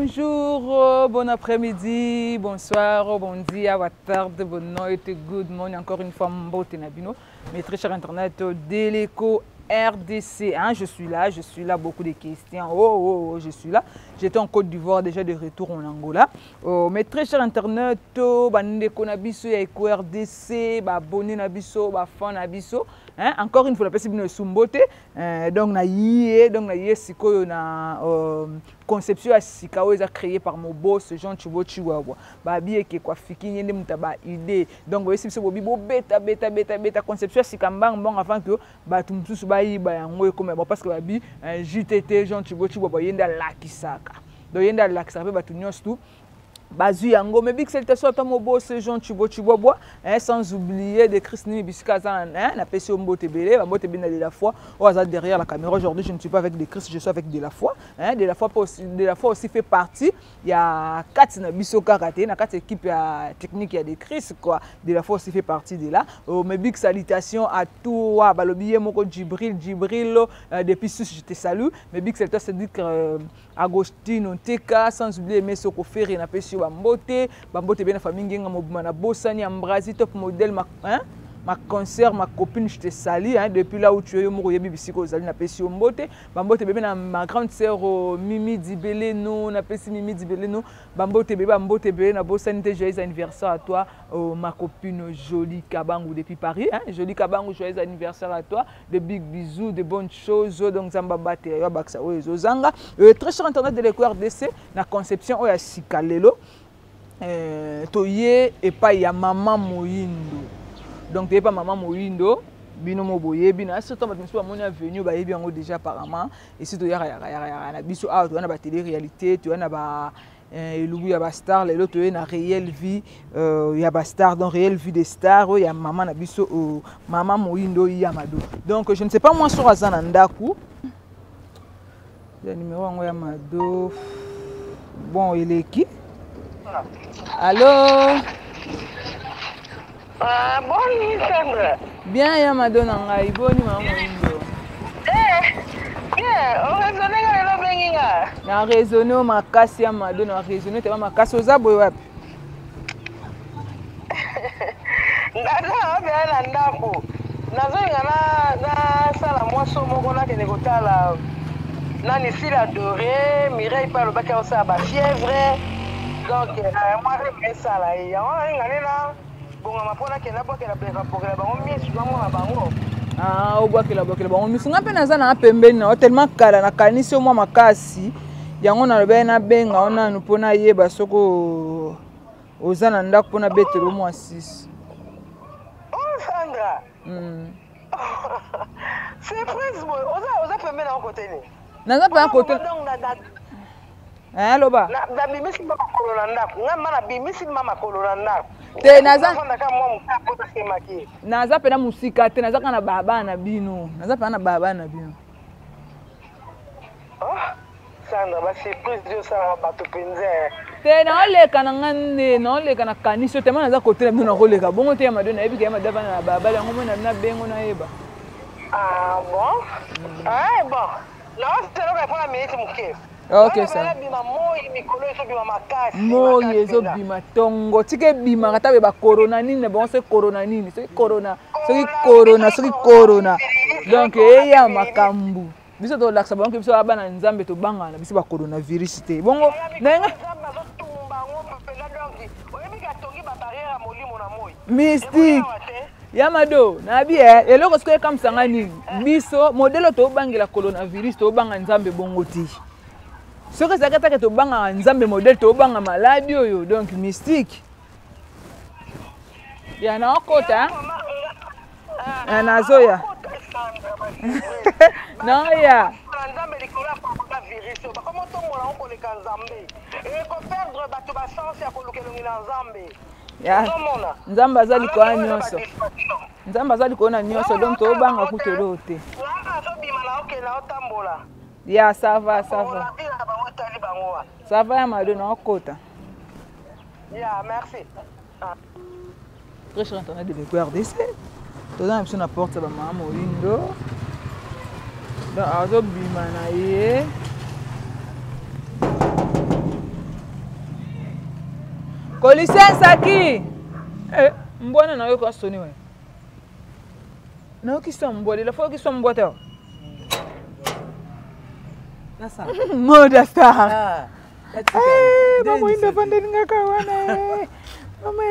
Bonjour, bon après-midi, bonsoir, bon dia, bonne tarde, bonne nuit, good morning. Encore une fois, mon Nabino, mes très chers internautes de l'écho RDC. Hein, je suis là, beaucoup de questions. Oh, je suis là. J'étais en Côte d'Ivoire, déjà de retour en Angola. Oh, mes très chers internautes, bandeko nabiso ya écho RDC, abonné nabiso, fan nabiso. Hein? Encore une fois, la personne est sumbote. Donc, na yé sikoyo na conception à Sikao est créée par mon boss Jean Chibo Chihuahua. Babi et quoi fiki yende mutaba idée. Donc, vous voyez, c'est bobi bo beta conception à Sikambang bon avant que batum tous bayi bayango comme parce que babi JTT Jean Chibo Chihuahua yenda lakisaka. Donc yenda lakisaka batu nyos tout. Bazu yango mais big c'est soit mon boss Jean Chibo Chihuahua sans oublier de Christine Biskazan na pesi mbote belé mbote bina de la foi au hasard derrière la caméra. Aujourd'hui je ne suis pas avec des Christ, je suis avec de la foi de la foi aussi fait partie. Il y a 4 na biso karaté na 4 équipes techniques, il y a des Christ quoi, de la foi aussi fait partie de là. Mais big salutations à toi balobiye moko Djibril depuis Suisse je te salue. Mais big c'est toi c'est dit Agostino Teka sans oublier Mesoko Ferry na pesi bambote bien famille ngenga mobuma na bosani ambrasi top modèle ma concert ma copine je te salue depuis là où tu es moko yebi bisiko zali na pesi mbote bambote bébé na ma grande sœur Mimi Dibeleno na pesi Mimi Dibeleno bambote bébé na bosani te joyeux anniversaire à toi ma copine Jolie Kabangu depuis Paris Jolie Kabangu joyeux anniversaire à toi, de big bisous, de bonnes choses donc zamba bate ya baksa ozo zanga très cher internet de l'écho RDC na conception oya sikalelo toye et pas ya maman Moyindo. Donc tu n'es pas maman Moyindo, bino moboye bino surtout ba monsieur amoni avenue ba yebi yango déjà apparemment et si to ya na biso a to na ba télé réalité to na ba elugu ya ba star lelo to na réelle vie ya ba star dans réelle vie des stars ya maman na biso maman Moyindo Yamado. Donc je ne sais pas moi sur azana ndaku le numéro yango Yamado bon il est qui? Allô? Bonne Sandra. Bien Yamado nangai boni maman Moyindo. On raisonne le benginga. Na raisonner makasi Yamado na raisonner tellement makasi ozaboye wapi? Ndaza bien ndako. Nazoinga na sala mwaso moko na kene kotala. Nani sila doré, Mireille parle pas qu'il a ba fièvre. Donc moi je ça là et on ngane na bon ma pona ke na bokela beka bokela bango misu bango na bango bokela bango misu ngape naza na pembeni na tellement kala na kanisi mo makasi yango na lobe na benga ona nupona yeba soko ozana ndako pona betelo mo 6 Sandra c'est presque oza pembeni na côté ni naza pa côté loba na bimisi mama kolona ndako ngamba na bimisi mama kolona ndako te naza naza pe na musika te naza kana baba na bino Sandra ba surprise yo sa bato penze te na oleka na ngane na oleka na kaniso te naza côté na bino na koleka bongo te ya madona ebi ke ya madaba na baba yango mona na bengo na yeba bon bon na c'est le pour la minute muke. Ok ça. Moi yezo bima tongo tike bima kata be ba corona nini bon c'est corona nini c'est corona donc ya makambu biso to laksa bango biso abana nzambe to bangana biso ba coronavirus te bongo nenga mystique Yamado na bi eloko siko comme sanga nini biso modelo to bangela coronavirus to banga nzambe bongo ti ce que ça que to banga nzambe modèle to banga maladie oyo donc mystique ya na okota na zoya non ya nzambe likola kwa virus ba comment to mona ko le kanzambe et ko perdre bato ba sens ya ko lukelongi na nzambe ya nzambe azali kwa nyonso nzambe azali kuona nyonso donc to banga kutelo te na so bima na okela otambola. Ya ça va. Ça va Yamado na okota. Ya merci. Très cher internet de l'écho RDC. Tout dans la porte ba maman Moyindo. Donc azo bima na ye. Kolisensa ki. Mbwana na yo kwa soni we. Na yo ki so mbwa, la fois ki so mbwa te. Nasa. Moda star. Ah. Mama inda pande ninga kawana. Mama.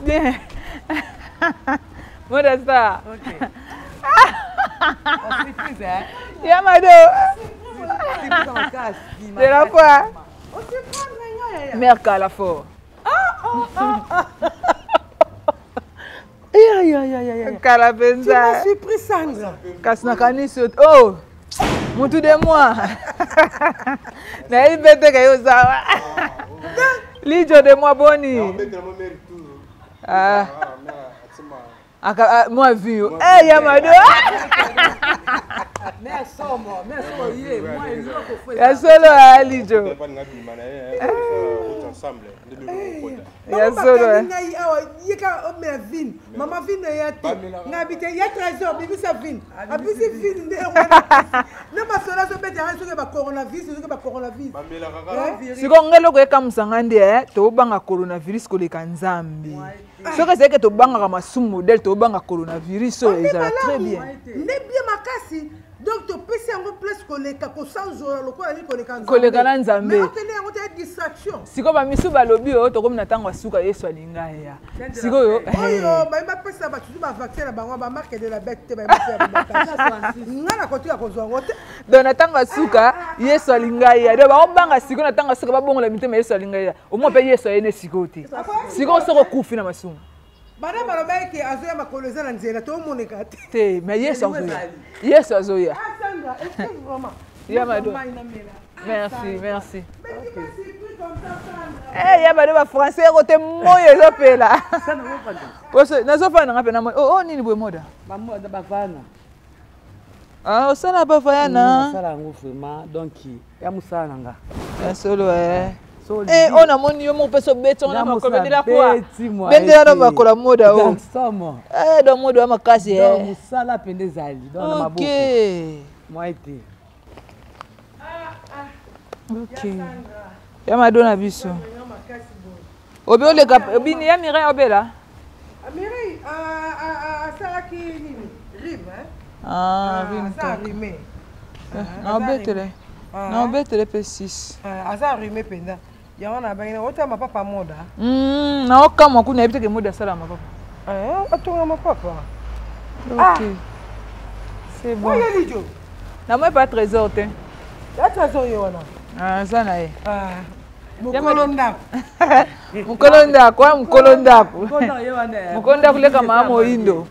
Bien. Moda star. OK. Surprise hein. Yamado. C'est la fois. On se prend rien. Merka la fois. Kala penza. Tu m'as surpris Sandra. Kasna kaniso. Oh. Mutu de moi. Na ibete kayo sawa. Lijo de moi boni. Ah. Aka moi vu. Eh Yamado. Mais somo yé, moi il veut qu'on fasse. Ya solo Lijo. Ya solo. Yeka me vin. Mama vin ya te. Ngabite ya trésor bibisa vin. Abisi vin nde wana. Na masola so bete ya soke ba coronavirus, soke ba coronavirus. Siko ngelo ko ekamsanga ndi to banga coronavirus ko leka nzambi. Soka seke to banga masumu modèle to banga coronavirus so ezala très bien. Nde bien makasi. Donc tu peux si en place koleka ko sans jour le ko ali koleka nzambe. Koleka na nzambe. Mais otene yango te distraction. Siko ba misu ba lobi o to komna tango suka Yesu alinga ya. Siko yo. Oyo ba ima pesa ba tu ba vaccin na bango ba marque de la bête te ba ima faire ba. Ngana ko tika ko zongo te. Donc na tango suka Yesu alinga ya. Do ba banga siko na tango suka ba bongo la mitema Yesu alinga ya. O mo pe Yesu ayene siko te. Siko so ko kufi na masumu. Bana baloba ki azoya makoloza na nzela to moneka te. Te mais Yesu azoya. Yesu azoya. Ah Sandra, est-ce que vraiment? Yamado. Merci. Eh Yamado ba français côté moyo ezopela. Sana ngopanda. Poso nazofana ngape na moyo. Oh nini bwe moda? Ba moda bavana. Ah osana ba fayana. Sala ngo vraiment donc ya musana nga. Ya solo on a moni yo mo peso beto na ko bendela kwa. Bendela ro bakola moda o. Somo. Do moda makasi Donc musala pendeza ali donc na maboko. OK. Moi été. OK. Ya madona biso. Obi oleka bini ya mire obela. Amiri sala ki nini? Rime hein? Ah, rime. Ça rime. Na obetere. Na obetere P6. Aza rime penda. Ya wana bangina otama papa moda. Na okama kuna ebiteke moda sala ma papa. Atunga ma papa. OK. C'est bon. Oya lijo. Na moi pas trésor te. Ya trésor yo wana. Ah ça na ye. Mukolo ndako. Mukolo ndako, mukolo ndako. Mukolo yo wana. Mukolo ndako leka mama moindo.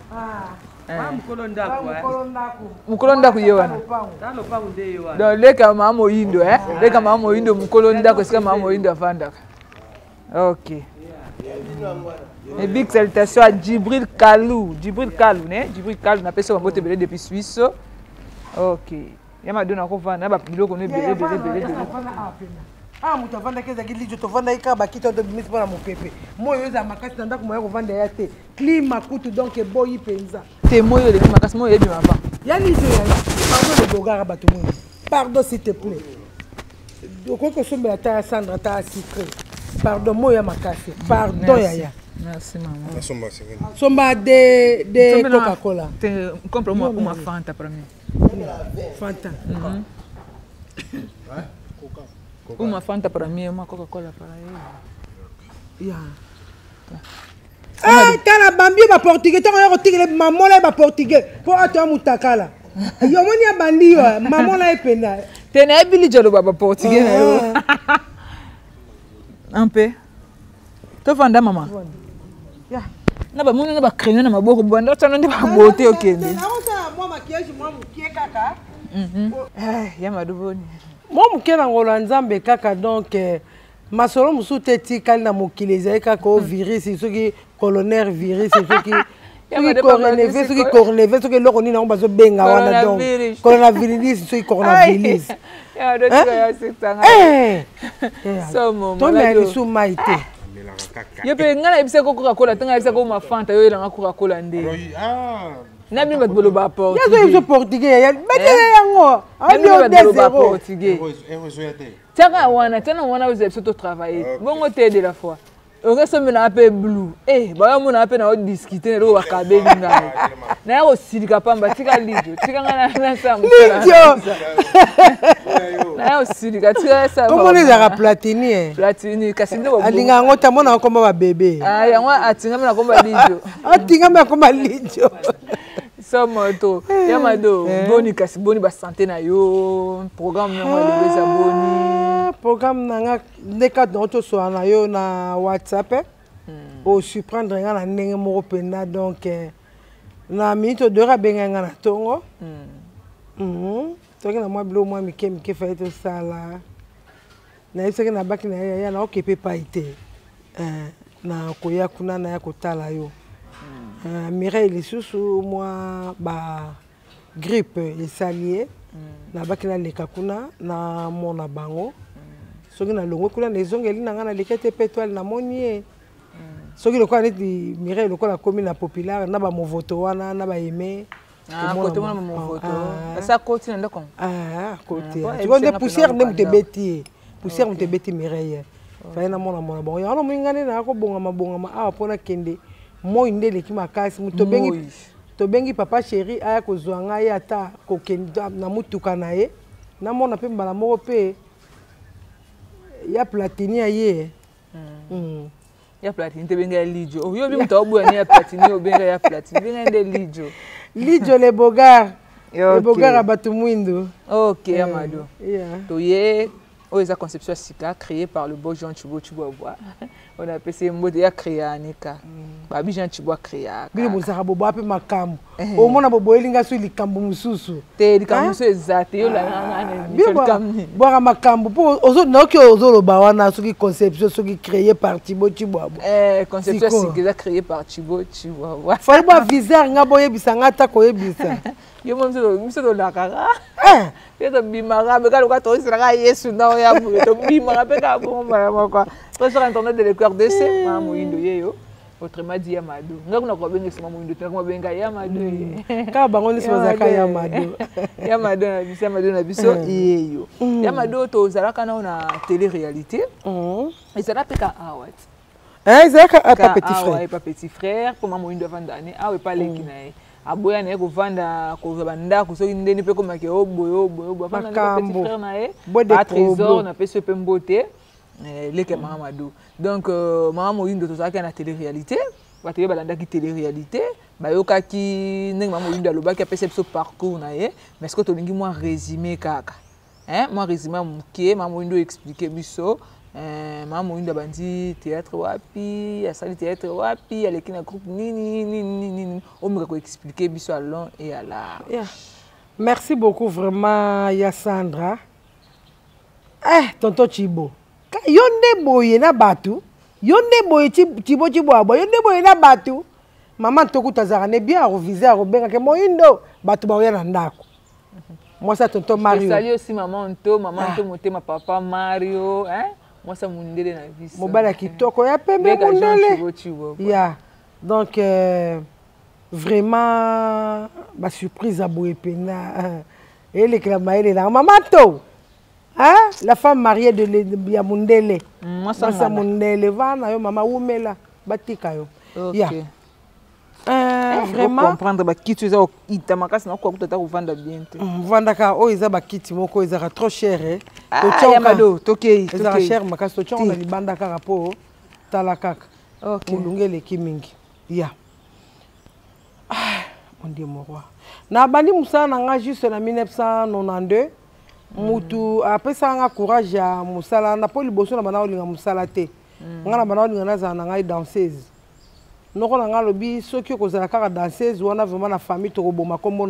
Mukolo ndako. Mukolo ndako. Mukolo ndako yo wana. Tano pangu nde yo wana. Donc leka mama moindo leka mama moindo mukolo ndako sika mama moindo afandaka. OK. Et big salutation à Djibril Kalou. Djibril Kalou, né? Djibril Kalou na pesa mbote belé depuis Suisse. OK. Yama dona ko vana ba biloko ne belé. Mutu avanda keza kilijo to vanda ikaba kita to bimisi para mopepe. Moyo za makasi na ndako moyo vanda ya te. Klima kutu donc boyi penza. Te moyo le makasi moyo ebi mapa. Ya lijo ya. Pardon le dogara bato moyo. Pardon s'il te plaît. Doko ko sombe ata Sandra ta secret. Pardon moyo makasi. Pardon ya. Merci maman. Somba de Coca-Cola. Te compre uma Fanta para mim. Fanta. Uma Fanta para mim, uma Coca-Cola para ele. Tala bambi ba portugais, tala yo tigre maman la ba portugais. Po ato mutakala. Yo moni ya bandi yo, maman la ependa. Tena ebili jalo ba portugais na yo. Un peu. To vanda mama. Ya. Na ba muni na ba crayon na maboko banda tana ndi ba bote okende. Na osa moi maquillage moi mukie kaka. Ya maduboni. Moi mukie na ngolo nzambe kaka donc masolo musu teti kalina mokileza kaka o virus soki coronaire virus soki soki coronavirus soki loko nina bazo benga wana donc coronavirus soki coronavirus. Ya do tika ya sitanga. So momo. To na lisu maite. Yo pe ngana ebisa ko Coca-Cola tanga ebisa ko ma Fanta yo elanga Coca-Cola nde. Na bino bat bolo ba portugais. Ya zo ebisa portugais ya. Betele yango. Abi o desero portugais. Tanga wana uze ebisa to travailler. Bongo te de la fois. oke somme na pe blue ba mo na pe na discuter ro wa kabeli ngai na yo silika pamba tika lijo tika ngana na sa lijo na yo silika tika sa comment les ara platini platini kasi ndo alinga ngota mona komba ba bébé yango atinga na komba lijo atinga na komba lijo Somoto, Yamado, boni kasi boni ba santé na yo, programme yango alebeza boni. Programme nanga neka donto so na yo na WhatsApp. O surprendre nga na ndenge moko penda donc na minute de rabenga nga na tongo. Toki na mwa bilo mwa mike fa eto sala. Na iseke na baki na ya na okepe pa ite. Na koya kuna na ya kotala yo. Mireille lisusu moi ba grippe esalié na bakina leka kuna na mona bango soki na longo kuna nezongeli nanga na lekete pétoile na monie soki lokola neti Mireille lokola komi na populaire na ba movoto wana na ba aimé côté mona movoto ça côté ndako côté tu vois des poussières ndem te beti poussière te beti Mireille fa na mona bon ya no mingane na ko bonga mabonga a pona kende moi ndele ki makasi to bengi papa chéri aya ko zwanga ya ta ko kenda na mutuka na ye na mona pe mbala moko pe ya platini ye ya platini te benga lijo yo bi mto obu ani ya platini obenga ya platini benga nde lijo le bogar le bogar abatu mwindo OK Amado to ye Oza conception sika créée par le beau Jean Chibo Chiboa. On a appelé ce mot de créer Anika. Babi Jean Chibo créer. Bili musaka bobo ape makambo. O mona bobo elinga su likambo mususu. Te likambo mususu exact yo la likambo. Boa makambo po ozo noki ozo lo bawana su ki conception su ki créée par Chibo Chiboa. Conception sika créée par Chibo Chiboa. Fallait ba viser nga boye bisanga ta ko yebisa. Yo mso do la kara. Yo bimara be ka loka to isira Yesu na ya bu to bimara be ka bo mama kwa. To sur internet de l'école d'essai mama Moindo yeyo. Autrement dit Yamado. Nga kuna ko benga sima Moindo te ko benga Yamado. Ka bango ni soza ka Yamado. Yamado na biso yeyo. Yamado to zalaka na télé-réalité. Et ça peka awat. Zaka pas petit frère. Pas petit frère pour mama Moindo vandane. Ah pas lengi na ye. Aboya na kovanda kovanda kusoki ndeni pe komake oboyo afana na petit frère na ye a trésor na pe se pe mbote leke Mamadou donc mama Moindo tozalaki na télé-réalité bateye balandaki télé-réalité bayokaki ndenge mama Moindo alobaki apesa biso parcours na ye mais ce que tolingi moi résumé kaka moi résumé moke mama Moindo expliquer biso Mama Moindo bandi théâtre wapi, a sali théâtre wapi, a l'équipe na groupe ni, on me ko expliquer biso à long et à large. Merci beaucoup vraiment Yassandra. Tonton Chibo. Yonde boye na batu, yonde boye Chibo abo, yonde boye na batu. Maman toku tazara ne bien reviser à Robert ke Moindo, batu ba ya na ndako. Moi ça tonton Mario. Je salue aussi maman Nto monté ma papa Mario, moi ça mundele na vie. Mobala kitoko ya pembe mundele. Ya. Donc vraiment ma surprise à Boepena et les clamaïles là maman to. La femme mariée de ya mundele. Moi ça mundele va na yo mama umela batika yo. Ya. Vraiment comprendre ba kiti za itamakasi na ko kutata kuvanda bien te. Vanda ka o iza ba kiti moko iza trop cher Yamado tokei iza cher makasi to chonga libanda ka rapo tala kaka. OK. Mulungele kimingi. Ya. Mon Dieu mon roi. Na bandi musana nga juste na 1992 mutu apesa nga courage ya musala na poli boso na bana olinga musala te. Nga na bana olinga na za na ngai danseuse. Noko na nga lobi soki kozala kaka danseuse wana vraiment na famille to koboma kombo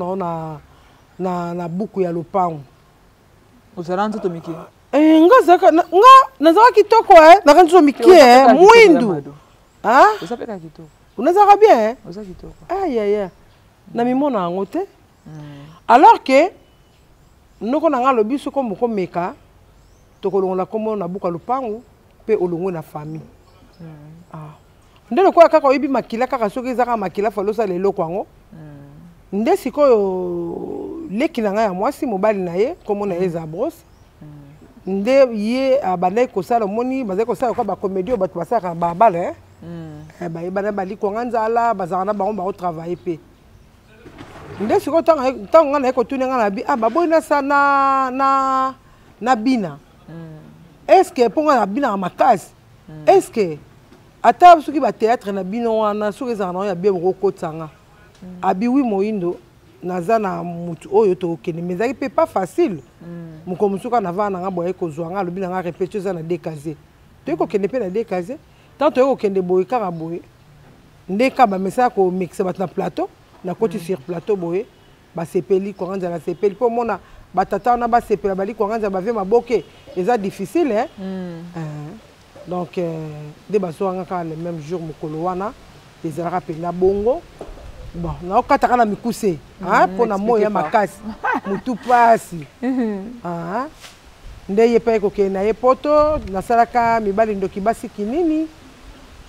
na buku ya lopango. Ozala nzoto miki. Nga zaka nga nazaka kitoko na kanzo miki Mwindu. Osapeka kitoko. Unazaka bien Oza kitoko. Aïe. Na mimona ngo te. Alors que noko na nga lobi soko moko meka to kolongola kombo na buku ya lopango pe olongo na famille. Ndelo kwa kaka oyibi makila kaka soki ezaka makila falo sa lelo kwango nde sikoyo leki na nga ya mwasi mobali na ye komo na ye za brosse nde ye abandai kosala moni bazali kosala kwa bacomédie bato basalaka babala bayebana balikwanga nzala bazalaka na bango bakotravaille mpe nde sikoyo ntango nga naye kotuni nga na bi baboyi nasa na bina estce mpo nga na binaka makasi estce ata soki batéâtre na bino wana soki ezalaka nango ya bien mokokotanga abi wi moyindo naza na mutu oyo tokokende mais ezalaki mpe pas facile moko mosuku wana navana nanga boye kozwa nga alobi nanga répété oza na décasé toyei kokende mpe na décasé tant toyei kokende boye kaka boye nde ka bamesala komekisa bato na plateau nakoti sur plateau boye basepeli kwanga nzala basepeli mpo omona batata wana basepela bali kwanga nzala bavie maboke eza difficile donc nde bazwanga kaka le même jour mokolo wana ezalaka mpenza bongo bon naokataka na mikuse mpo na moi ya makasi motu pasi nde ye mpe ayekokende na ye poto nasalaka mibali ndoki basiki nini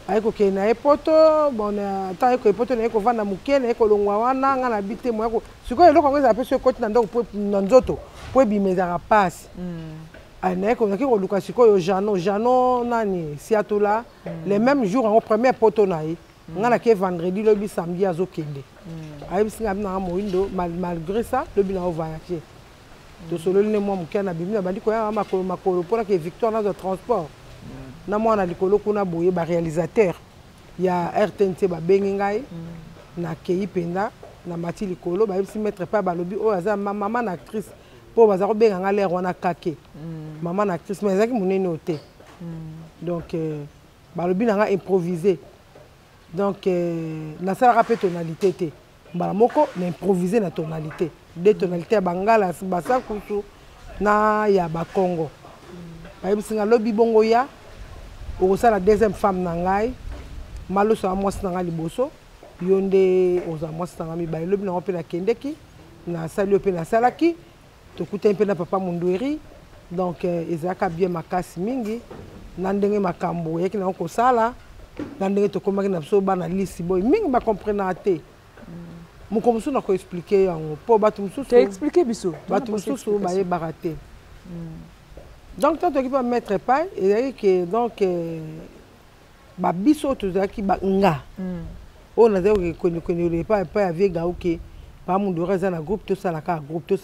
ayekokende na ye poto bon ata ayekoye poto naye kovanda moke naye kolongwa wana nga na bi te moyako sikoyo eloko yango ezala mpe so ekoti na ndoko na nzoto mpo ebima ezalaka pasi naye naki koluka sikoyo jano nani siatola le même jour yango premier poto na ye nga nake vendredi lobi samedi azokende ayebisinga binanga moyindo malgré ça lobi na ovoyage tosololi ne mwa moke na bimi na bandi koyanga makolo mpona ke victoire nazwa transport na mwana likolo kuna boye baréalisateur ya rtnt babengi ngai nakei mpenza na mati likolo bayebisi maître pa balobi oyo aza mama na actrice mpo baza kobenga nga lere wana kake mama na actrice mais ezalaki monene o te donc balobi na nga improviser donc nasalaka mpe tonalité te mbala moko na improviser na tonalité de tonalité ya bangala basakusu na ya bakongo bayebisinga lobi bongo ya okosala deuxième femme na ngai maloso ya mwasi na ngai liboso yo nde ozala mwasi na ngai mibale lobi nango mpe nakendeki nasali yo mpe nasalaki tokutani mpe na papa mundweri donc ezalaka bien makasi mingi na ndenge makambo eyaki nango kosala na ndenge tokomaki na biso bana lisi boye mingi bakomprenaka te moko mosusu na koexplike yango mpo bato mosusu bayebaka te donc tant toki mpe maître pai ezalaki ke donc babiso oyo tozalaki nga oyo nazalaki kokende epai ya vie gauke pamundora eza na groupe tosalaka groupe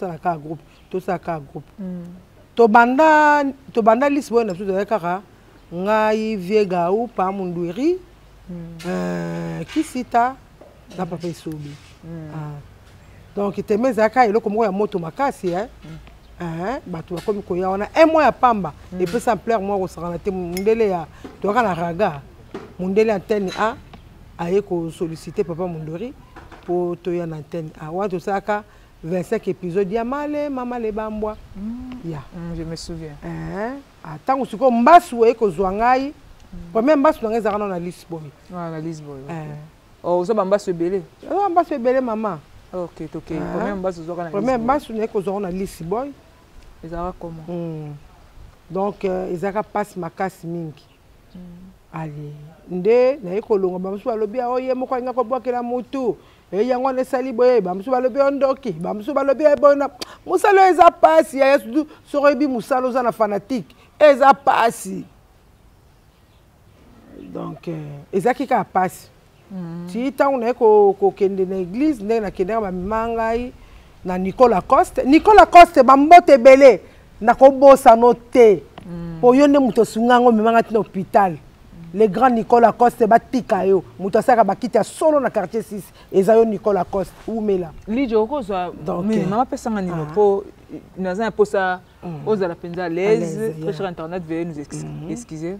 tobanda lisi boye na biso tozalaki kaka ngai vie gau pamundweri kisita na papa esobi donc teme ezalaka eloko moko ya moto makasi bato bakomi koya wana un mois ya pamba epesa ampleur moko kosakana te mundele ya toyaka na raga mundele antenne a aye kosollicite papa mundori mpo toya na antenne a wana tosalaka 25 épisodes ya mama lebambwa ya je me souviens ntango sikoyo mbasu aye kozwa ngai premier mbasu na ngai ezalaka nano na lisboy oza bambasu ebele bambasu ebele mama ok tokei premier mbasu naye kozwaka na lisboy ezalaka comment donc ezalaka mpasi makasi mingi ale nde naye kolonga bamosusu balobi oye moko alinga kobwakela motu yango wana esali boye bamosusu balobi ondoki bamosusu balobi boyena mosala oyo eza mpasi yaya sutu soko oyebi mosala oza na fanatique eza mpasi donc ezalaki kaka mpasi ti ntango naye kokende na église ndenge nakendeka bamema ngai na Nicolas Coste bambote ebele nakobosano te po yo nde moto osungango memanga ti na hôpital le grand Nicolas Coste batika yo moto asalaka bakiti ya solo na quartier 6 eza yo Nicolas Coste umela lijo okozwa mama apesanga nino mpo naza ya mposa ozala mpenza à l'aise très cher internet veuillez nous excuser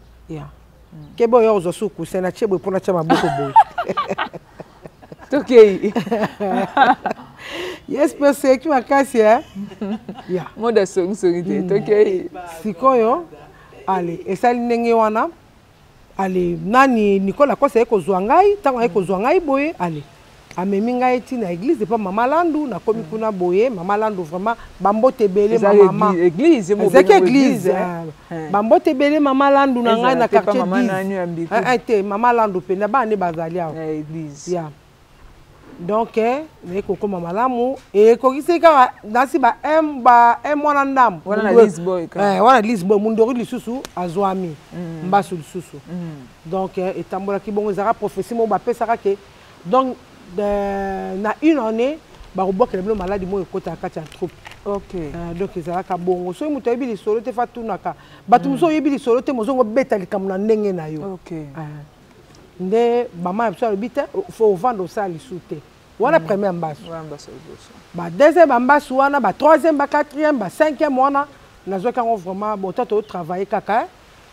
ke boyo ozwa suku sena tie boye mpona tia maboko boye tokei yes mpe oseki makasi moda songisongi te tokei sikoyo ale esali ndenge wana ale nani Nicolas Coste aye kozwa ngai ntango aye kozwa ngai boye ale amemi ngai ti na église epa mama landu nakomi kuna boye mama landu vraiment bambote ebele ezaki église bambote ebele mama landu na ngai na quartier 10 te mama landu mpenza bana nde bazali awa donc mais kokoma malamu et kokisi ka nasi ba mwana ndam wana Lisboy wana Lisboy mundori lisusu azwami mbasu lisusu donc etambola ki bongo zara prophétie mo ba pesaka ke donc na une année ba robokela bilo maladi mo ekota kati ya troupe. OK. Donc ezalaka bongo so muto yebi lisolo te fatunaka batu muso yebi lisolo te mozongo beta likamuna ndenge na yo. OK. Nde mama biso bite faut vendre ça lisute. Wana première mbasu. Ba deuxième mbasu wana ba troisième ba quatrième ba cinquième wana nazoka ngo vraiment bon tato travailler kaka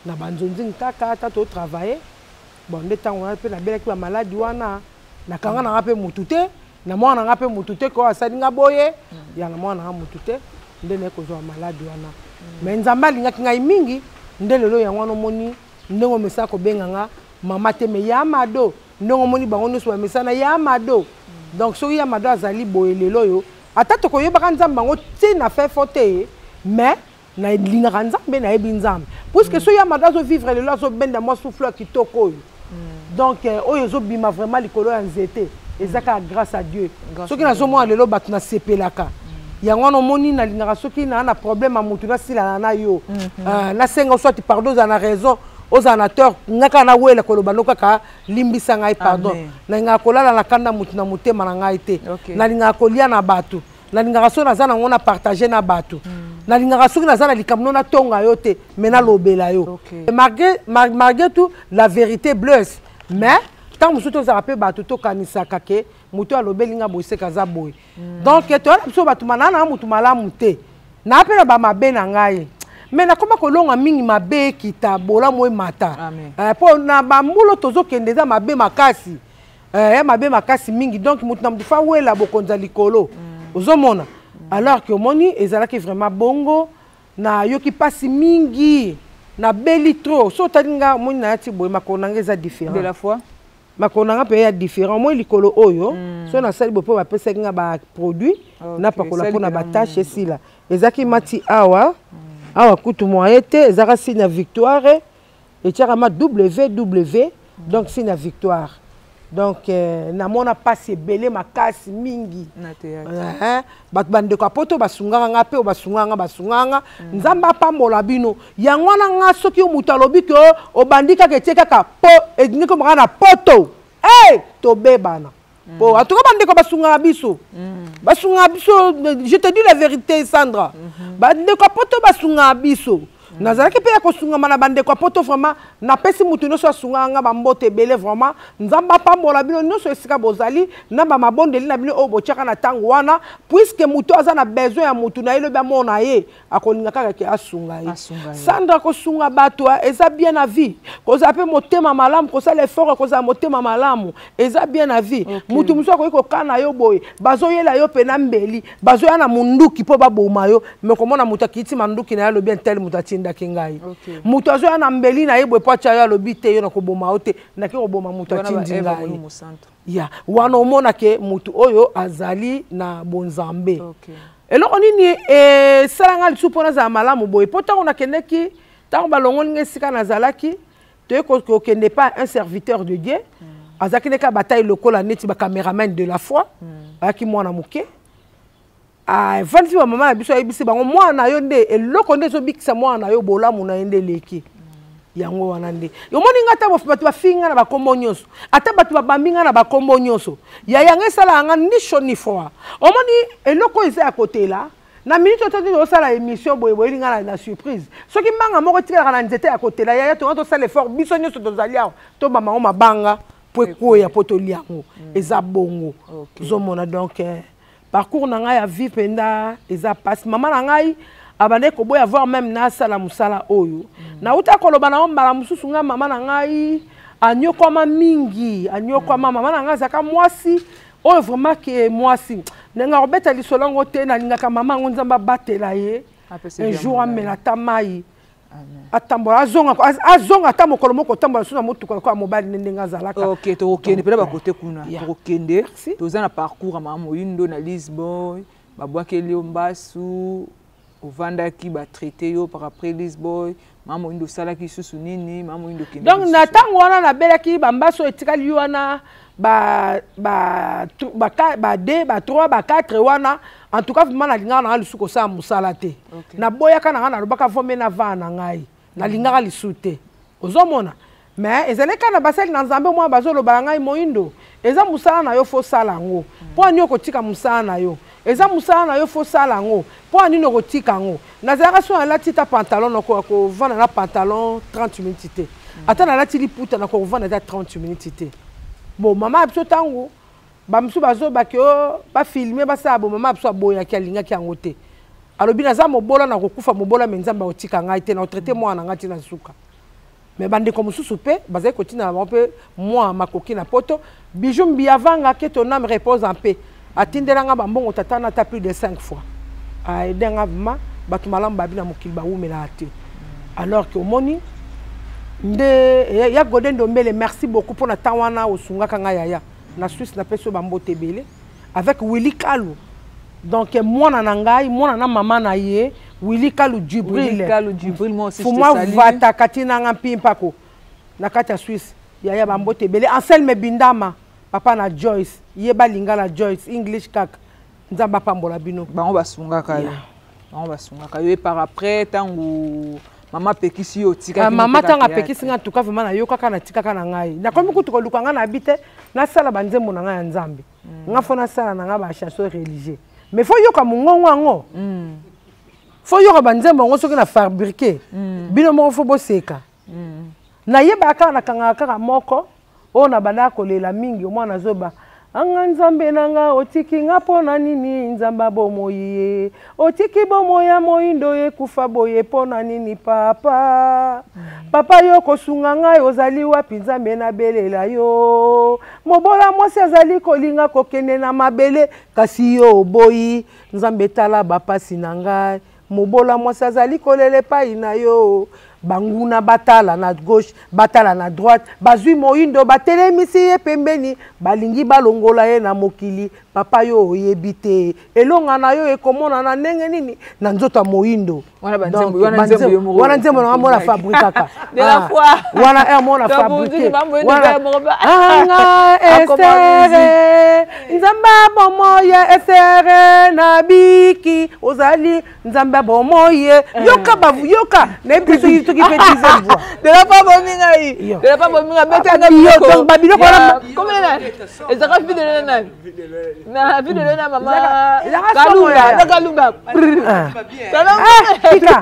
na banzonzi kaka tato travailler. Bon nde tango wana pe na belaki ba maladi wana na kanga na pe mutute na mwana nga pe mutute ko asali nga boye ya na mwana nga mutute nde ne ko zo maladi wana mais nzamba lingaki ngai mingi nde lelo ya wana moni ndongo mesa ko benga nga mama te me ya mado ndongo moni bango nyonso ba mesana ya mado donc so ya mado azali boye lelo yo ata to ko yebaka nzamba bango ti na fait faute mais na lingaka nzambe na yebi nzambe puisque so ya mado azo vivre lelo azo benda moi souffle kitoko yo donc oyo zo bima vraiment likolo ya nzete ezaka grâce à Dieu soki nazomona lelo bato na sepelaka yango wana omoni nalingaka soki na problème ya mutu nasilana na yo nasenga soit pardon oza na raison oza na tort ngaka na wela koloba no kaka limbisa ngai pardon nalingaka kolala na kanda mutu na motema na ngai te nalingaka kolia na bato nalingaka soki naza nango na partage na bato nalingaka soki naza na likambo na tonga yo te me nalobela yo malgré tout la vérité blesse mais tant que nous avons fait bateau to kanisa kake muto alobeli nga boise kaza boy donc to na biso batu manana mutu malamu te na apela ba mabe na ngai mais na koma kolonga mingi mabe kita bola moy mata po na ba mulo tozo kende za mabe makasi mabe makasi mingi donc mutu na mdufa wela bokonza likolo ozomona alors que moni ezalaki vraiment bongo na yoki pasi mingi na beli trop so talinga moni na yati boy makona ngeza différent de la foi makonanga pe ya différent moi likolo oyo so na sali bopo ba pesa nga ba produit na pakola pona ba tâche sila ezaki mati awa kutu moyete ezaka signe ya victoire et tiaka ma www donc signe ya victoire donc na mona passe ebele makasi mingi bato bandeko apoto basunganga nga pe basunganga nzamba pambola bino yango wana nga soki omutu alobi ke obandi kaka etie kaka po edingi komaka na poto tobebana po atuka bandeko basunganga biso je te dis la vérité Sandra bandeko apoto basunganga biso nazalaki pe ya kosungama na bandeko apoto vraiment napesi mutu nyonso asunganga bambote ebele vraiment nzamba pambola bino nyonso esika bozali na bamabondeli na bino oyo botiaka na ntango wana puisque mutu aza na besoin ya mutu na ye lobi amona ye akolinga kaka ke asunga ye Sandra kosunga bato eza bien na vie kozala mpe motema malamu kosala effort kozala motema malamu eza bien na vie mutu mosusu akoki kokana yo boye bazoyela yo mpe na mbeli bazoya na munduki mpo baboma yo me komona mutu akiti manduki na ye alobi ntel mutu atinda kingai mutu azoya na mbeli na ye boye po atya yo alobi te yo na koboma yo te naki koboma mutu atindi ngai ya wana omona ke mutu oyo azali na bonzambe eloko nini esalanga lisusu mpo nazala malamu boye mpo ntango nakendeki ntango balongoli nga esika nazalaki toye kokende pa un serviteur de Dieu azalaki ndeka bataille lokola neti bacaméraman de la foi ayaki mwana moke vanti ba mama na biso ayebisi bango mwana yo nde eloko nde ezobikisa mwana yo bolamu na ye nde eleki yango wana nde omoni nga ata bato bafinga na bakombo nyonso ata bato babambi nga na bakombo nyonso ya yango esalaka nga ni chaud ni froid omoni eloko eza ya kotela na minute ototi osala émission boye boyeli nga na surprise soki mbanga moko tikalaka na nzete ya kotela yaya tonga tosala effort biso nyonso tozali awa tobamango mabanga po ekoya po tolia yango eza bongo ozomona donc parcours na ngai ya vie penda eza passe mama na ngai abande ko boya voir même na sala musala oyo na uta koloba na mbala mususu nga mama na ngai anyokoma mingi anyokoma mama na ngai zaka mwasi oyo vraiment que mwasi nenga obeta lisolongo te na lingaka mama ngo nzamba batela ye un jour amela tamai atambola azonga ata mokolo moko tambola suna motuka kwa mobali ndenga azalaka OK tokende pela ba côté kuna tokende toza na parcours mama moyindo na Lisboy babwakeli mbasu Vanda qui va traiter yo par après Lisboy, maman indo sala qui sous nini, maman indo qui. Donc n'attend wana na bela ki bambaso etikali wana ba 2 ba 3 ba 4 wana en tout cas vraiment na linga na lisuko sa musala te. Na boya kana na lobaka vomé na vana ngai. Na linga lisute. Ozomona. Mais ezele kana basali na nzambe mwa bazolo balangai moindo. Eza musala na yo fo sala ngo. Po ani okotika musala na yo. Eza musala na yo fo sala ngo. Po ani no kotika ngo. Na zaka so ala tita pantalon noko ko vana na pantalon 30 minutes te. Ata na lati liputa na ko vana ta 30 minutes te. Bon mama abso tango ba msu bazo ba ke ba filmer ba sa bo mama abso boya ki alinga ki angote. Alobi na za mobola na kokufa mobola menzamba otika ngai te na traiter moi na ngati na suka. Mais bande comme sous-soupé, basé continue un peu moi ma coquine à poto, bijou biavanga que ton âme repose en paix. Atindelanga bambon tatana ta plus de 5 fois. A edenga ma batumalam babina mokilba ou melate. Alors que au moni nde ya goden dombele merci beaucoup pour na tawana osunga kanga yaya. Na Suisse na peso bambo tebele avec Willy Kalou. Donc moi nangai, moi na maman na ye Willy Kalou Djibril. Willy Kalou Djibril moi aussi je te salue. Fuma vata katina ngampi mpako. Na kata Suisse. Yaya bambo tebele. Anselme Bindama. Papa na Joyce. Yeba lingala Joyce. English kak. Nzamba pambola bino. Ba on va sunga kayo. On va sunga kayo et par après tangu mama pekisi yo tika. Mama tanga pekisi nga tuka vraiment na yo kaka na tika kana ngai. Na komi kutu ko lukanga na bite na sala banzembo na ngai nzambe. Nga fona sala na nga ba chanson religieux. Mais faut yoka mungongo ngo. Faut yoka banzembo ngo soki na fabriquer. Bino mo fo boseka. Na yeba aka na kanga kaka moko ona bana kolela mingi omwana zoba. Anga nzambe nanga otiki nga pona nini nzamba bomoye. Otiki bomoya moindo ye kufa boye pona nini papa. Papa yo kosunga ngai ozali wapi nzambe na belela yo. Mobola mwasi azali kolinga kokende na mabele kasi yo boyi nzambe tala bapasi na ngai. Mobola mwasi azali kolele pai na yo. Banguna batala na gauche, batala na droite, bazui moindo batelemisi ye pembeni, balingi balongola ye na mokili, papa yo oyebite. Elonga na yo ekomona na ndenge nini na nzoto moindo. Wana nzembo na mona fabrikaka. De la foi. Wana mona fabriqué. Anga esere, nzamba bomoye esere na biki, ozali nzamba bomoye. Yoka bavu yoka, na biso qui fait 10e voix. De la pas bominga yi. De la pas bominga betanga biloko. Babilo kona. Comment là? Et ça fait de l'ena. Na vie de l'ena maman. Kalunga, kalunga. Tika.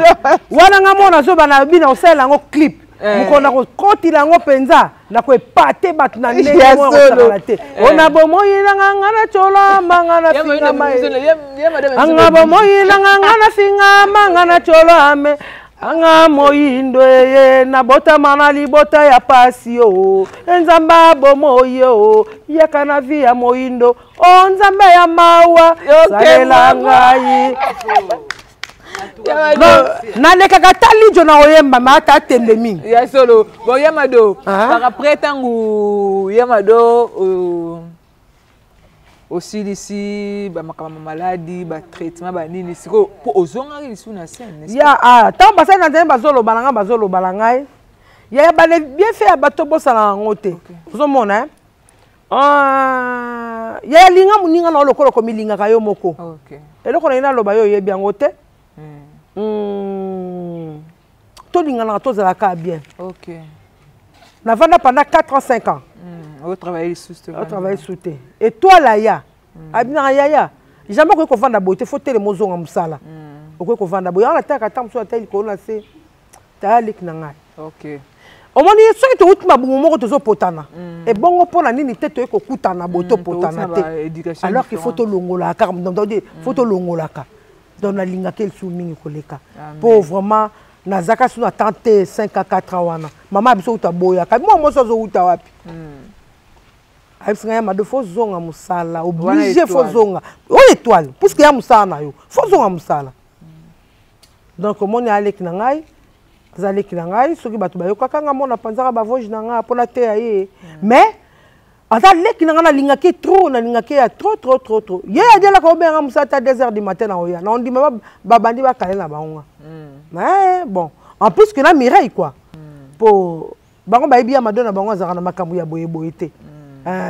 Wana ngamona zo bana bina osela ngo clip. Mukona ko kotila ngo penza na ko epate bat na ndenge mo ko te. Ona bomoyi na ngana chola mangana singa mai. Anga bomoyi na ngana singa mangana chola ame. Anga moindo ye na bota mana libota ya pasi yo nzamba bomoyo yakana via moindo o nzamba ya mawa salela ngai na leka katali jona oyemba mata tende mingi ya solo bo yamado par après tangu yamado aussi ici ba makama maladie ba traitement ba nini siko po ozonga lisu na scène ya tant basa na nzemba bazolo balangai ya ba bien fait bato bosala ngote ozomona ya linga muninga na lokolo ko milinga kayo moko OK eloko na ina loba yo yebi ngote to linga na to zala ka bien OK na vanda pendant 4 ans 5 ans on travaille sous ce on travaille sous te et toi là ya abina yaya jamais ko vanda beauté faut tele mozonga musala ko vanda boya na taka tamso ateli ko na se talik na ngai OK omoni soki to utima bungu moko tozo potana et bongo pona nini te to ko kutana boto potana te alors qu'il faut to longola car donc faut to longola ka donc na linga kel soumingi koleka pauvrement nazaka suna 35 à 4 ans wana mama biso uta boya ka mo moso zo uta wapi abisinga ya mado fo zonga musala obligé fo zonga o étoile puisque ya musala na yo fo zonga musala donc moni aleki na ngai zaleki na ngai soki bato bayokaka nga mona panzaka bavoge na nga pona te aye mais ata leki na ngana lingaki trop na lingaki ya trop ye adela ko benga musata 2h du matin na oya na ondima babandi ba kale na bango mais bon en plus que na Mireille quoi pour bango ba ibia madonna bango azaka na makambu ya boye te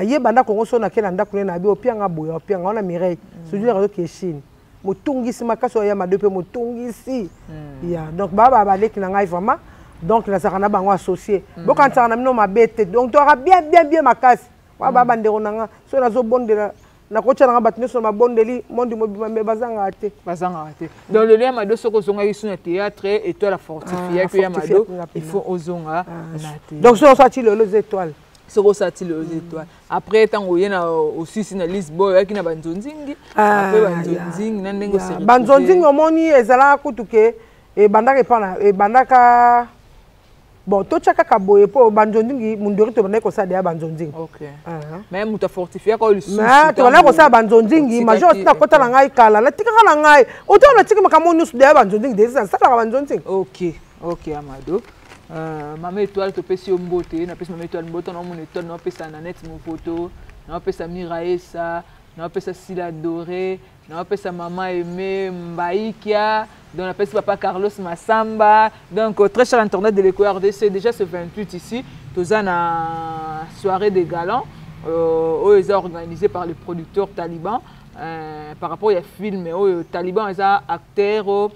ye banda kongo so na kena ndako na bi opianga boye opianga na Mireille celui là qui est Chine motungisi makaso ya madope motungisi ya donc baba ba leki na ngai vraiment donc la sakana bango associé bokanta na mino mabete donc tu auras bien makasi wa baba ndero nanga so na zo bondela na kocha na batne so mabondeli mondi mobima me bazanga te dans le lien mado soko zonga isu na théâtre et toi la fortifier puis mado il faut ozonga donc so sorti les étoiles soko sorti les étoiles après tango yena aussi na Lisboa yaki na banzonzingi après banzonzingi na ndengo série banzonzingi omoni ezala kutuke e bandaka pana e bandaka bon to chaka kaboye po banzonzingi mundori to bandako sa de banzonzingi OK mais muta fortifier ko lusu mais to bandako sa banzonzingi major na kota na ngai kala na tika na ngai oto na tika makamonus de banzonzingi de ça la banzonzingi OK Amado Mama étoile to pesi ombote na pesi mama étoile mbote na mon étoile na pesa na net mon photo na pesa Miraesa na pesa Sila Doré na pesa maman aimé Mbaikia donc na pesa papa Carlos Massamba donc très cher internet de l'Éco RDC déjà ce 28 ici toza na soirée des galants organisée par le producteur Taliban par rapport à film Taliban les acteurs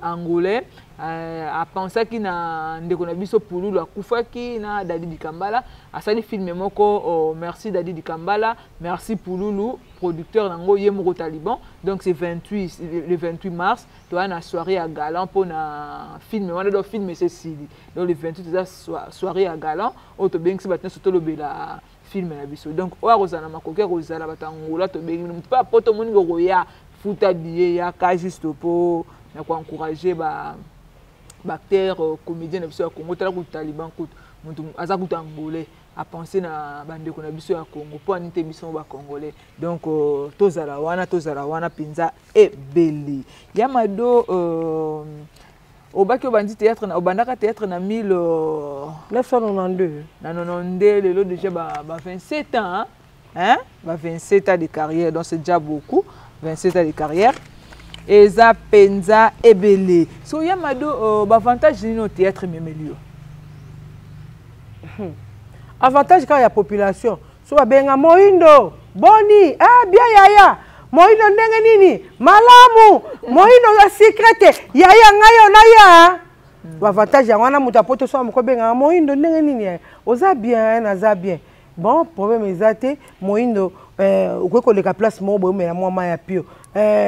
angolais a pensé qu'il na ndeko na biso Pululu akufaki na Dadi Dikambala asali film moko merci Dadi Dikambala merci Pululu producteur nango yemoko Taliban donc c'est le 28 mars toi na soirée à galant pour na film on do film c'est Sili donc le 28 soirée à galant auto bengi batna soto lobela film na biso donc o rozana makoke rozala batangola to bengi pas poto moningo roya futa billet ya ka juste pour na ko encourager acteur comédien na biso ya Congo tala ku Taliban ku muntu azakuta angolais a penser na bande ko na biso ya Congo po anite biso ba congolais donc tozala wana pinza ebeli yamado obaki obandi théâtre na obandaka théâtre na 1992 na 92 lelo déjà ba 27 ans hein ba 27 ans de carrière donc c'est déjà beaucoup 27 ans de carrière eza penza ebele so yamado avantage ni no théâtre memelio avantage ka ya population so babenga moindo boni bien yaya moindo ndenge nini malamu moindo ya secrete yaya ngayo na ya avantage yango na muta poto so mko benga moindo ndenge nini oza bien na bien bon problème ezate moindo ukweko leka place mo boyo mena mwa ya pio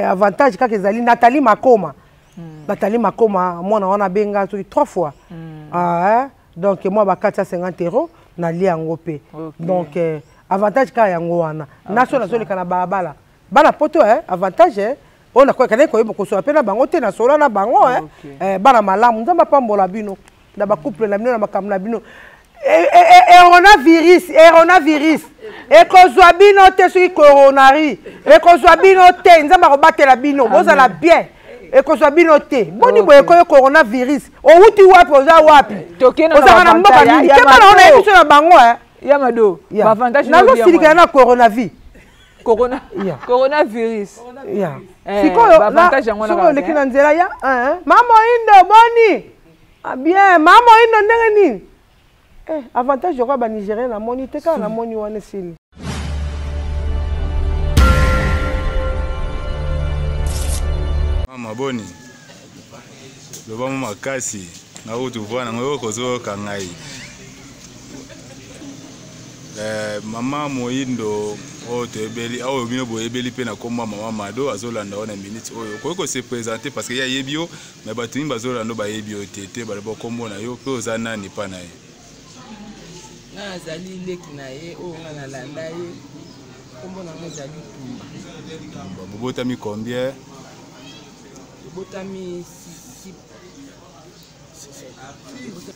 avantage kaka ezali Nathalie Makoma mwana wana benga soki 3 fois donc moi bakati 50 € na lia yango pe donc avantage kaka yango wana naso nazoleka na balabala bana poto avantage ona kwa kana koyeba kosola pe na bango te na sola na bango bana malamu nzamba pambola bino na ba couple na bino na makambo na bino coronavirus ekozwa bino te soki coronari ekozwa bino te nzamba kobatela bino bozala bien ekozwa bino te boni boye koyo coronavirus outi wapi oza wapi ozaka na mboka nini te bana ona ebiso na bango yamado avantage nazosilika na coronavirus sikoyo oleki na nzela ya mama indo boni bien mama indo ndenge nini avantage yoko ba Nigérien na moni te ka na moni wana sili mama boni loba mo makasi na utu vana ngoyo kozo kangai mama moindo o tebeli o bino boyebeli pe na komba mama mado azolanda ona minute oyo koyeko se présenter parce que ya yebio mais batuni bazolanda ba yebio tete ba ba kombo na yo pe ozana ni pa na ye na azali leki na ye o ngana landa ye kombo na ngazali tumba bobotami combien botami 6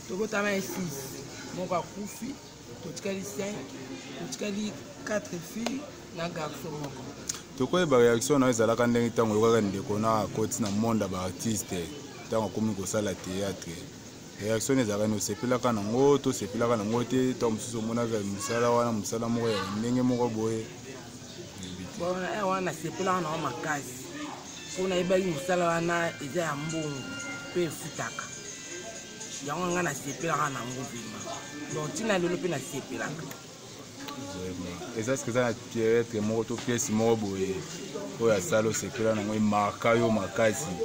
tobotama 6 moko akufi totikali 5 totikali 4 filles na garçon moko tokoyeba réaction na ezalaka ndenge ntango oyokaka ndeko na akoti na monde ba artiste ntango akomi kosala théâtre réaction ezalaka nosepelaka nango tosepelaka nango te to mosusu omonaka mosala wana mosala moko ya ndenge moko boye wana nasepelaka nango makasi mpo nayebaki mosala wana eza ya mbongo mpe efutaka yango nga nasepelaka nango vraimen donc ntina lelo mpe nasepelaka eza ceke eza na piètre moko to pièce moko boye oyo asala osepela nango emarka yo makasi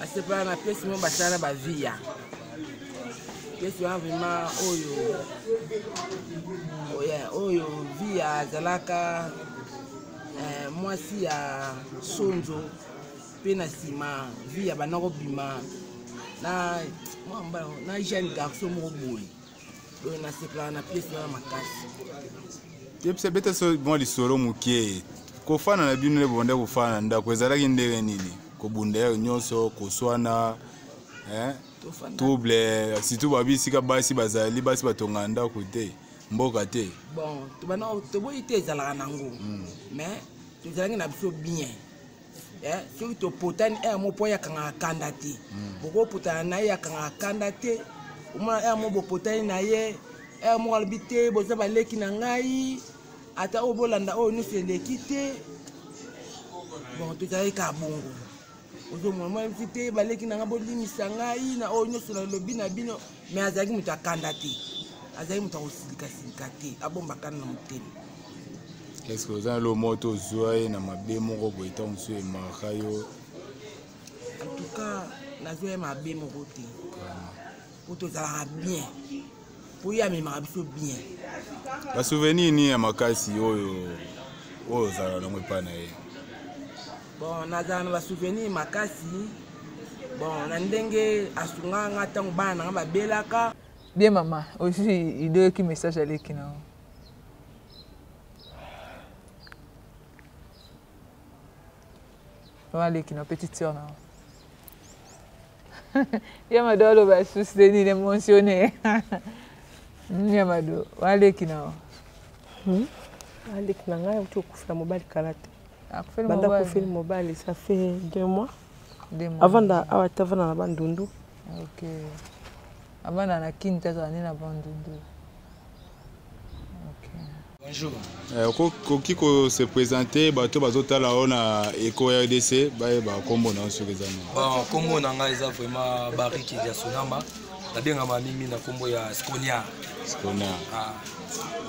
asepelaka na pièce moko basala bavia pièce wana vraimen oyo via azalaka mwasi ya sonzo mpe na nsima via bana kobima na jeune garçon moko boye oyo nasepelaka na pièce wana makasi yebisa beta so mwa lisolo mokie kofana na bino lebonde kofana na ndako ezalaki ndenge nini kobunda yo nyonso koswana trouble surtout babisika basi bazali basi batonga ndako te mboka te bon toboyi te ezalaka nango mais tozalaki na biso bien soki topotani mo mpo yakangaka kanda te bokopotana na ye yakangaka kanda te omona mo bopotani na ye moko alobi te boza baleki na ngai ata oyo bolanda oyo nyonso eleki te bon tozalaki ka bongo ozomona mwana te baleki na ngai bolimisa ngai na oyo nyonso nalobi na bino mais azalaki moto akanda te azalaki moto akosilikasika te abombakana na motema est-ce que oza na lo moto ozwa ye na mabe moko boye ntango mosusu emarka yo en tout cas nazwa ye mabe moko te po tozalaka bien po ye amemaka biso bien basouvenir nini ya makasi oyo ozala nango epai na ye bon nazala na basouvenir makasi bon na ndenge asungaka nga ntango bana na nga babelaka bien mama aussi idoyoki message aleki nao aleki na petite sœur nao Yamado aloba suseni ne mentionné Yamado aleki nao aleki na ngai uti okufela mobali kala te akufela banda kufela mobali ça fait 2 mois avant avana na bandundu ok avana na kinta zani na bandundu ok bonjour koki ko se présenter bato bazotala ona Eco RDC bayeba kombo na soki ezana bon kombo na ngai eza vraiment Bariki ya Sonama nabengama mingi na kombo ya Skonia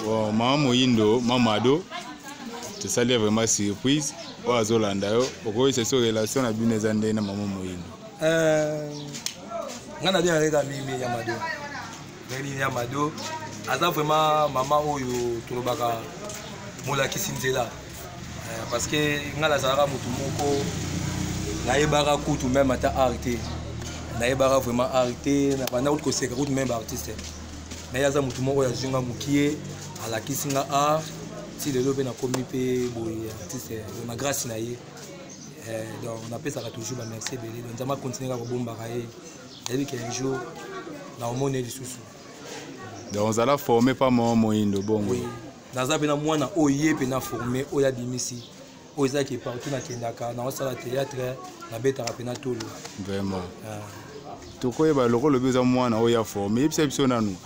bon mama Moyindo Mamado tosali vraiment surprise oyo azolanda yo okoyisa so relation na bino eza ndenge na mama Moyindo nga nabengaka mimi Yamado aza vraiment mama oyo tolobaka molakisi nzela parce que nga nazalaka motu moko nayebaka kutu même ata art te nayebaka vraiment art te banda kuti koseka kutu même baartiste naye aza motu moko oyo azwinga mokie alakisi nga art ti lelo mpe nakomi mpe boye artiste na grâce na ye donc napesaka toujours bamerci ebele donc nzambe akontinue kaka kobombaka ye nayebi ke un jour na omone lisusu donc ozala formé pa mama Moyindo bongo naza mpe na mwana oyo ye mpe na formé oyo abimisi oyo ezalaki partout nakendaka naosala théâtre nabetaka mpe na tolo vraiment tokoyeba lokolo lobi oza mwana oyo ya formé yebisa biso nanu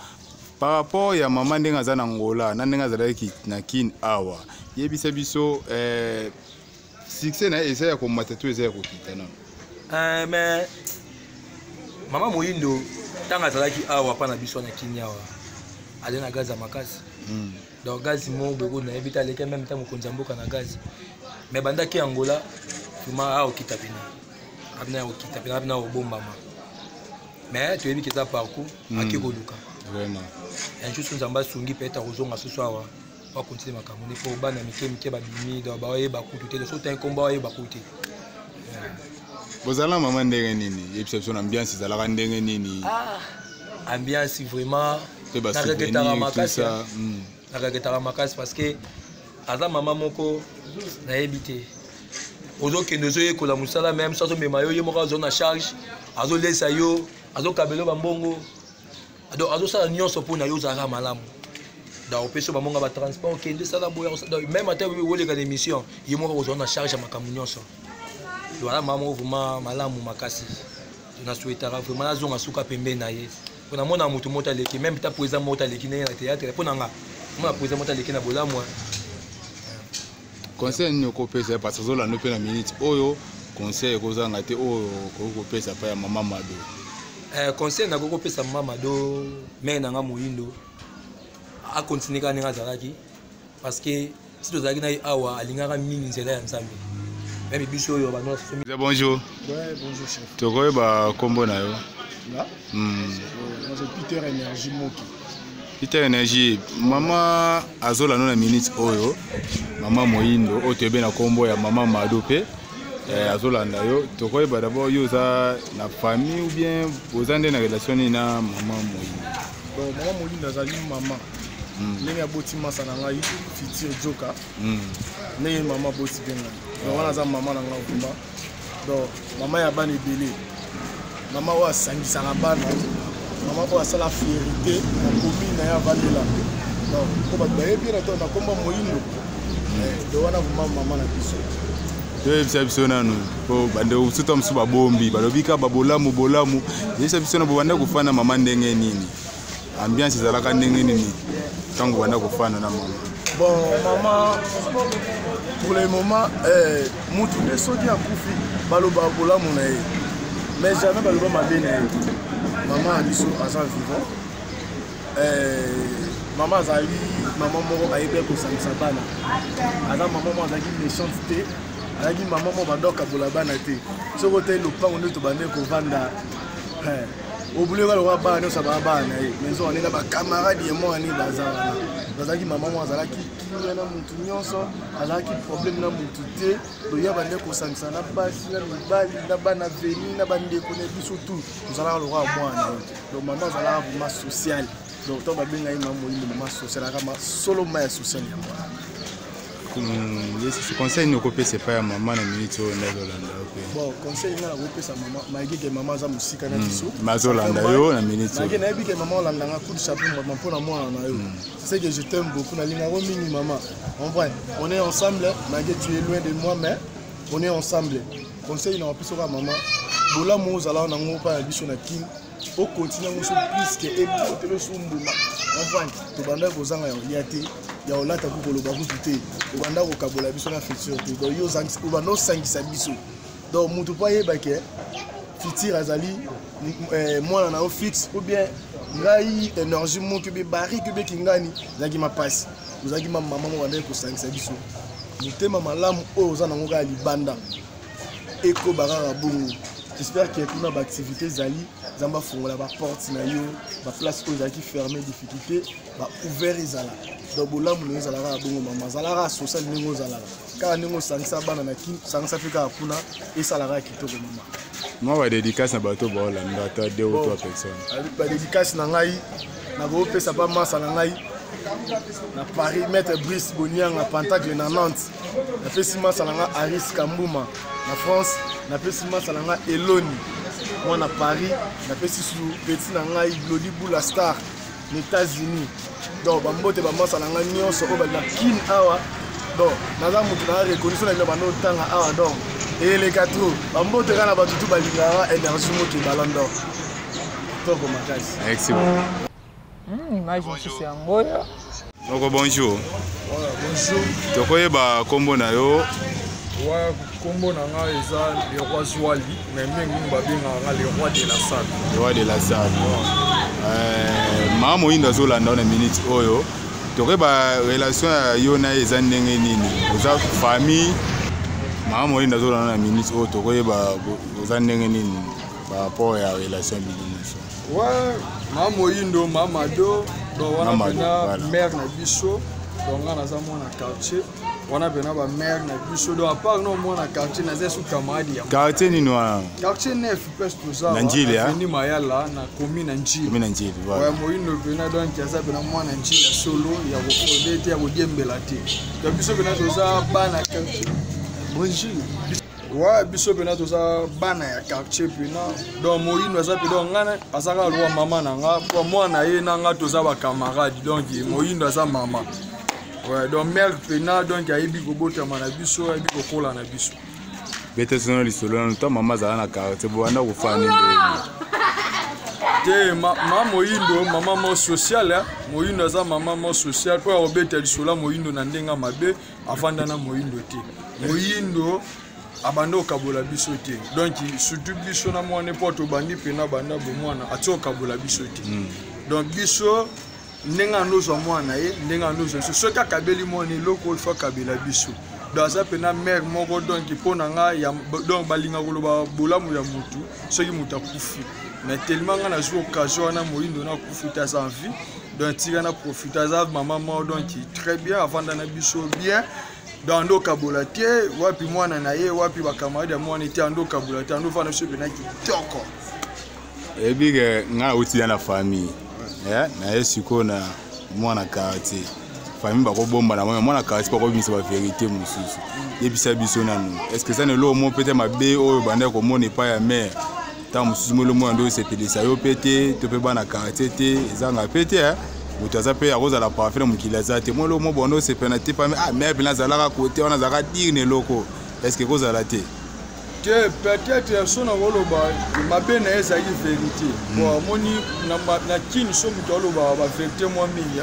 par rapport ya mama ndenge aza na ngola na ndenge azalaki na kini awa yebisa biso succès na ye eza ya komata to eza ya kokita nano mais mama Moyindo ntango azalaki awa mpa na biso na kini awa ale na gaz ya makasi donc gaz mo boko nayebi te aleki meme ntango mokonzi ya mboka na gaz mais bandaki yangola tuma aokita pena abina okita pena abina obombama mais toyebi ke eza parcours ake koluka vraiment un jour so nzambe asungi mpe ete akozonga susu awa bakontinue makambo ne mpo bana mike babimi donc baoyeba kutu te so tangi kombo baoyeba kutu te bozala mama ndenge nini yebisa biso na ambiance ezalaka ndenge nini ambiance vraiment nakaketaka makasi parce que aza mama moko nayebi te ozokende ozoyekola mosala meme so azomema yo ye moko azo na charge azolesa yo azokabela yo bambongo azosala nyonso mpona yo ozalaka malamu donc opesi yo bambongo ya batransport okende sala boya même ata oleka na émission ye moko ozala na charge ya makambo nyonso voilà mama moko vraiment malamu makasi na souhaitara vraiment nazonga suka pembe na ye pona mona mutu mota leki même ta poeza mota leki na théâtre pona nga mona poeza mota leki na bolamwa conseil ni okopesa parce que zolanda pe na minute oyo conseil ekozanga te oyo okopesa pa ya mama Mado conseil na kokopesa mama Mado mère nanga moyindo a continuer ka ninga zalaki parce que si tozalaki na awa alingaka mingi nzela ya nzambe même biso oyo bano bonjour. Ouais, bonjour chef. Tokoyeba kombo na yo. Là c'est Peter Energy Moki. Peter Energy, mama azolanda na minute oyo mama moyindo oyo toyebe na kombo ya mama Mado pe azolanda yo tokoyeba d'abord yo oza na famille ou bien oza nde na relation nini na mama moyindo? Bon, mama moyindo azali mama ndenge aboti masa na ngai Fitir Joka ndenge mama aboti mpe ngai wana aza mama na ngai okumba donc mama ya bana ebele mama oyo asangisaka bana mama oyo asala fierité na commune na ye avandela donc mpo bato bayebi na komba moyindo do wana vraimen mama na biso toyebisa biso nanu mpo bande osuta mosusu babombi balobi ka babolamu yebisa biso na bobanda kofana mama ndenge nini ambiance ezalaka ndenge nini ntango banda kofana na mama? Bon mama pour le moment mutu nde soki akufi baloba bolamu na ye mais jamais baloba mabe na ye. Mama biso aza vivant mama azali mama moko ayebi kosangisa bana aza mama moko azalaki méchante te azalaki mama moko badokabola bana te soki otali lopango nde tobande kovanda obuleka lokwa bana nyonso abaa bana na ye mais so ndenge bakamarade ye mwani baza wana bazalaki mama moko azalaki kimia na mutu nyonso azalaki problème na mutu te doya bande kosangisa na basi na mibali na bana veni na bandeko na biso tu tozalaka lokwa mwana ye donc mama azalaka vraiment social donc to babenga ye mama moyindo mama social akama solo ma ya social ya mwana. Conseil ni okopesa pa ya mama na minute oyo ndazolanda pe? Bon conseil nga na kopesa mama maiki ke mama aza musika na biso mazolanda yo na minute maiki nayebi ke mama olanda nga coup de chapeau mpona mwana na yo c'est que je t'aime beaucoup nalingako mingi mama on est ensemble maiki tu es loin de moi mais on est ensemble. Conseil na kopesa ka mama bolamu ozala nango pa ya biso na kini okontinue yango so plus ke ebotelo so mbuma tobanda kozanga ya te ya olata kukoloba kutu te obanda kokabola biso na futur te donc yo obanda osangisa biso donc mutu mpo ayeba ke Fitir azali mwana na yo fixe ou bien ngai énergie moki obe bariki obe kingani ezalaki mapasi ozalaki mama moko banda kosangisa biso motema malamu oyo oza nango kaka libanda ekobaka kaka bongo. J'espère que kuna baactivité ezali nzambe afongola baporte na yo baplace oyo ezalaki fermé difficulté baouvert ezala donc bolamu ndenge ezalaka bongo mama azalaka social ndenge ozalaka kaka ndenge osangisa bana na kini osangisa mpe kaka kuna esalaka kitoko mama. Mwa badédicace na bato baolanda ata 2 ou 3 personnes. Badédicace na ngai nakopesa mpa masa na ngai na Paris maître Brice Bonianga Pentacle na Nantes napesi masa na ngai Aris Kambuma na France napesi masa na ngai Eloni moi na Paris napesi su petit na ngai Glody Boula Star na États-Unis donc bambote bamasa na ngai nyonso oyo balina kine awa donc naza mutu na reconnaissance na bino bando otanga awa donc eleka tro bambote kaka na bato tu balingaka énergie moki balando toko makasi. Merci. Image mosusu yango oyo. Moko bonjour. Bonjour. Tokoyeba kombo na yo? Ouais, kombo na nga eza le roi Zwali, mais mingi babengaka le roi de la salle. Le roi de la salle. Mama moyindo azolanda na minute oyo tokoyeba relation ya yo na eza ndenge nini? Oza famille mama moyindo azolanda na minute oyo tokoyeba oza ndenge nini par rapport ya relation bilinso? Ouais, mama moyindo mama Mado donc wana pena mère na biso donc nga naza mwana quartier wana pena ba mère na biso donc à part non mwana quartier naza sous camarade ya quartier nini wana? quartier neuf presque tout ça na Njili ya ni mayala na commune Njili. Commune Njili voilà. Ouais moyindo pena donc yaza pena mwana Njili ya solo ya kokode te ya kodiembela te donc biso pena toza bana quartier. Bonjour. Ouais, biso pena toza bana ya quartier pena donc moyindo aza pe donc ngana azaka lwa mama na nga pour moi na ye na nga toza ba camarade donc moyindo aza mama. Ouais, donc mère pena donc ayebi kobota na biso ayebi kokola na biso. bete sono lisolo na to mama za na quartier bo anda kufanya te mama moyindo mama mo social moyindo za mama mo social po obeta lisolo moyindo na ndenga mabe afanda na moyindo te moyindo abando kabola biso te donc surtout biso na mwana poto bandi pena banda bo mwana atio kabola biso te donc biso ndenga nozo mwana ye ndenga nozo so ka kabeli mwana loko fa kabela biso dans ça pena mère moko donc pona nga ya donc balinga koloba bolamu ya mutu soki muta kufi mais tellement nga na zo occasion na moyindo na kufi ta sa vie donc tira na profiter za maman mo donc très bien avant na biso bien dans ndo kabola te wapi mwana na ye wapi bakamadi ya mwana te ndo kabola te ndo fana so pena kitoko ebige nga uti na famille na yesiko na mwana quartier famille bako bomba na mwana quartier bako bimisa ba vérité mususu yebisa biso nanu est-ce que ça ne lo mo peut-être mabe o banda ko mona pa ya mère ta mususu mo lo mo ndo se pelisa yo pété to pe bana quartier te ezanga pété mutaza pe ya roza la parfait na mukila zate mo lo mo bondo se penate pa mère bina zalaka côté on a zaka dire ne loko est-ce que roza la te peut-être son oloba mabe na eza yi vérité bon moni na kini so muto oloba ba vérité moi mingi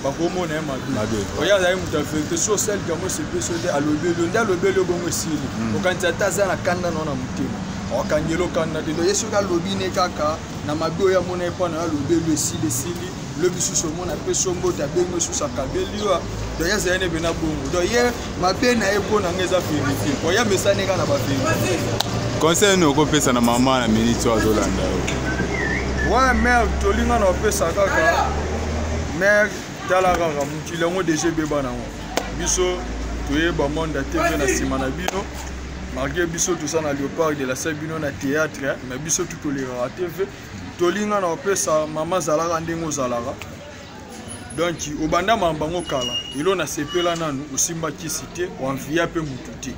ba ko mona mabe oya za yi muto vérité so celle que moi c'est peso de alobelo nda lobelo bongo sili okanta taza na kanda na mutima okangelo kanda de yeso ka lobine kaka na mabe oya mona epa na lobelo sili le bisu so mona peso mbota bengo so sakabeliwa doya za ene bena bongo doye mabe na epo na ngeza vérité oya mesane kana ba vérité conseil no ko pesa na mama na minute azolanda ouais mère tolinga na pesa kaka mère tala kaka mukile ngo DG beba na ngo biso toye ba monde TV na sima na bino marqué biso tout ça na Léopard de la Sabino na théâtre mais biso tout tolera TV tolinga na pesa mama zalaka ndengo zalaka donc obanda mambango kala ilo na sepela nanu osimba kisite wanvia pe mututi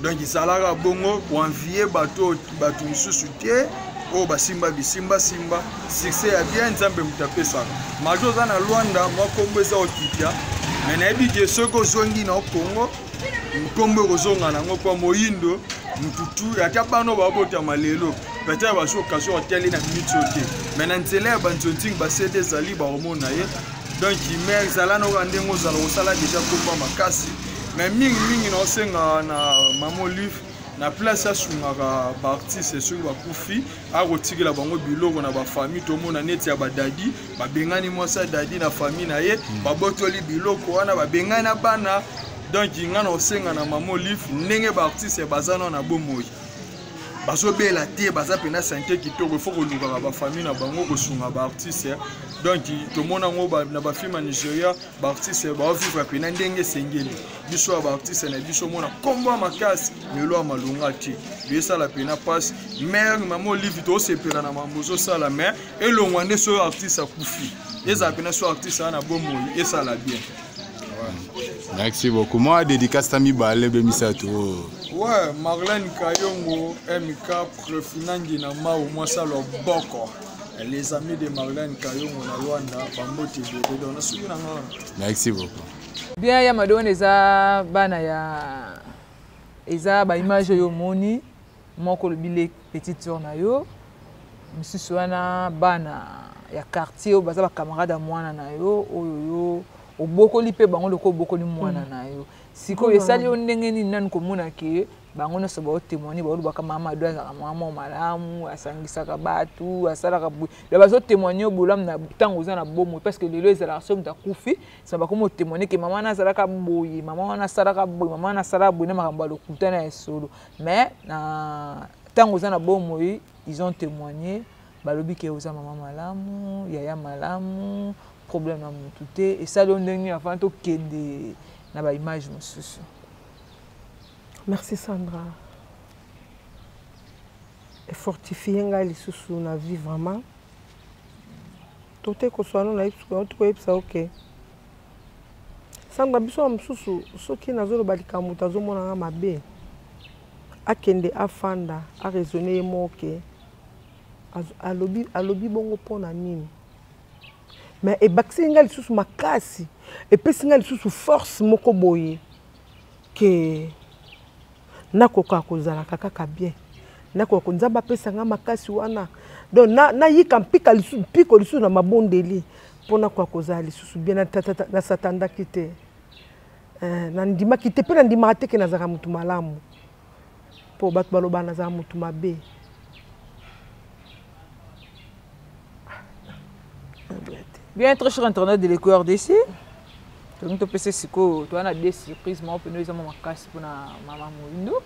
donc zalaka bongo wanvie bato mususu te o basimba bisimba simba succès ya bien nzambe mutapesa majo za na Luanda mwakombo eza okipia mais na ebije soko zongi na Kongo mkombo kozonga nango kwa moyindo mututu ya kabano babota malelo peut-être ba so occasion hôtel na mitsote mais na nzela ba nzonting ba CD zali ba homona ye donc mère zala no ndengo zala osala déjà komba makasi mais mingi na osenga na mamo live na place ya sungaka ba artiste sur ba kufi a rotikela bango biloko na ba famille to mona neti ya ba dadi ba bengani mosa dadi na famille na ye ba botoli biloko wana ba bengana bana donc ngana osenga na mamo live ndenge ba artiste bazana na bomoyi bazo bela te baza pena santé kitoko faut koluka ba famille na bango kosunga ba artiste donc to mona ngo na ba film Nigeria ba artiste ba vivre pena ndenge sengeli biso ba artiste na biso mona kombo makasi melo malunga ti biso la pena passe mère mamo live to sepela na mambozo sala mais elongwa nde so artiste akufi eza pena so artiste na bomoyi et ça la bien. Merci beaucoup. Moi, dédicace à Mibale, Bemisato. Ouais, Marlène Kayongo, MK, Prefinangi Nama, au moins ça leur boko. Les amis de Marlène Kayongo, na Luanda, Bamboti, Bédon, merci beaucoup. Bien, ya madone eza bana ya eza ba image yo moni moko lobile petite sœur na yo misusu wana bana ya quartier baza ba camarade ya mwana na yo oyo obokoli pe bango loko obokoli mwana na yo siko esali yo ndenge nini nani komona ke bango no soba témoigner ba lobaka mama do azaka mama malamu asangisaka batu asalaka bu da bazo témoigner bolam na tango za na bomo parce que lelo ezala somme ta kufi ça va comme témoigner que maman na salaka boyi maman na salaka boyi maman na salaka boyi na makambo lokutana ya solo mais na tango za na bomo ils ont témoigné balobi ke oza mama malamu yaya malamu problème na mutu te et ça donne ndenge avant to kende na ba image mosusu. Merci Sandra. Et fortifier nga lisusu na vie vraiment. Tote ko soano na ipso to ipsa OK. Sandra biso mosusu soki nazolo balika mutu azomona nga mabe. Akende afanda a raisonner moke. Alobi bongo pona nini. Mais et baksinga lisusu makasi et pesinga lisusu force moko boye que nakoka kozala kaka bien nakoka nzamba pesa nga makasi wana donc na yika mpiko lisusu na mabondeli pona kwa kozala lisusu bien na satanda kite na ndima kite pe na ndima ateke na zaka mutu malamu po bato baloba na zaka mutu mabe bien être sur internet de l'éco RDC. Donc tu peux se tu as des surprises mais on peut nous avoir casse pour na maman Moindo.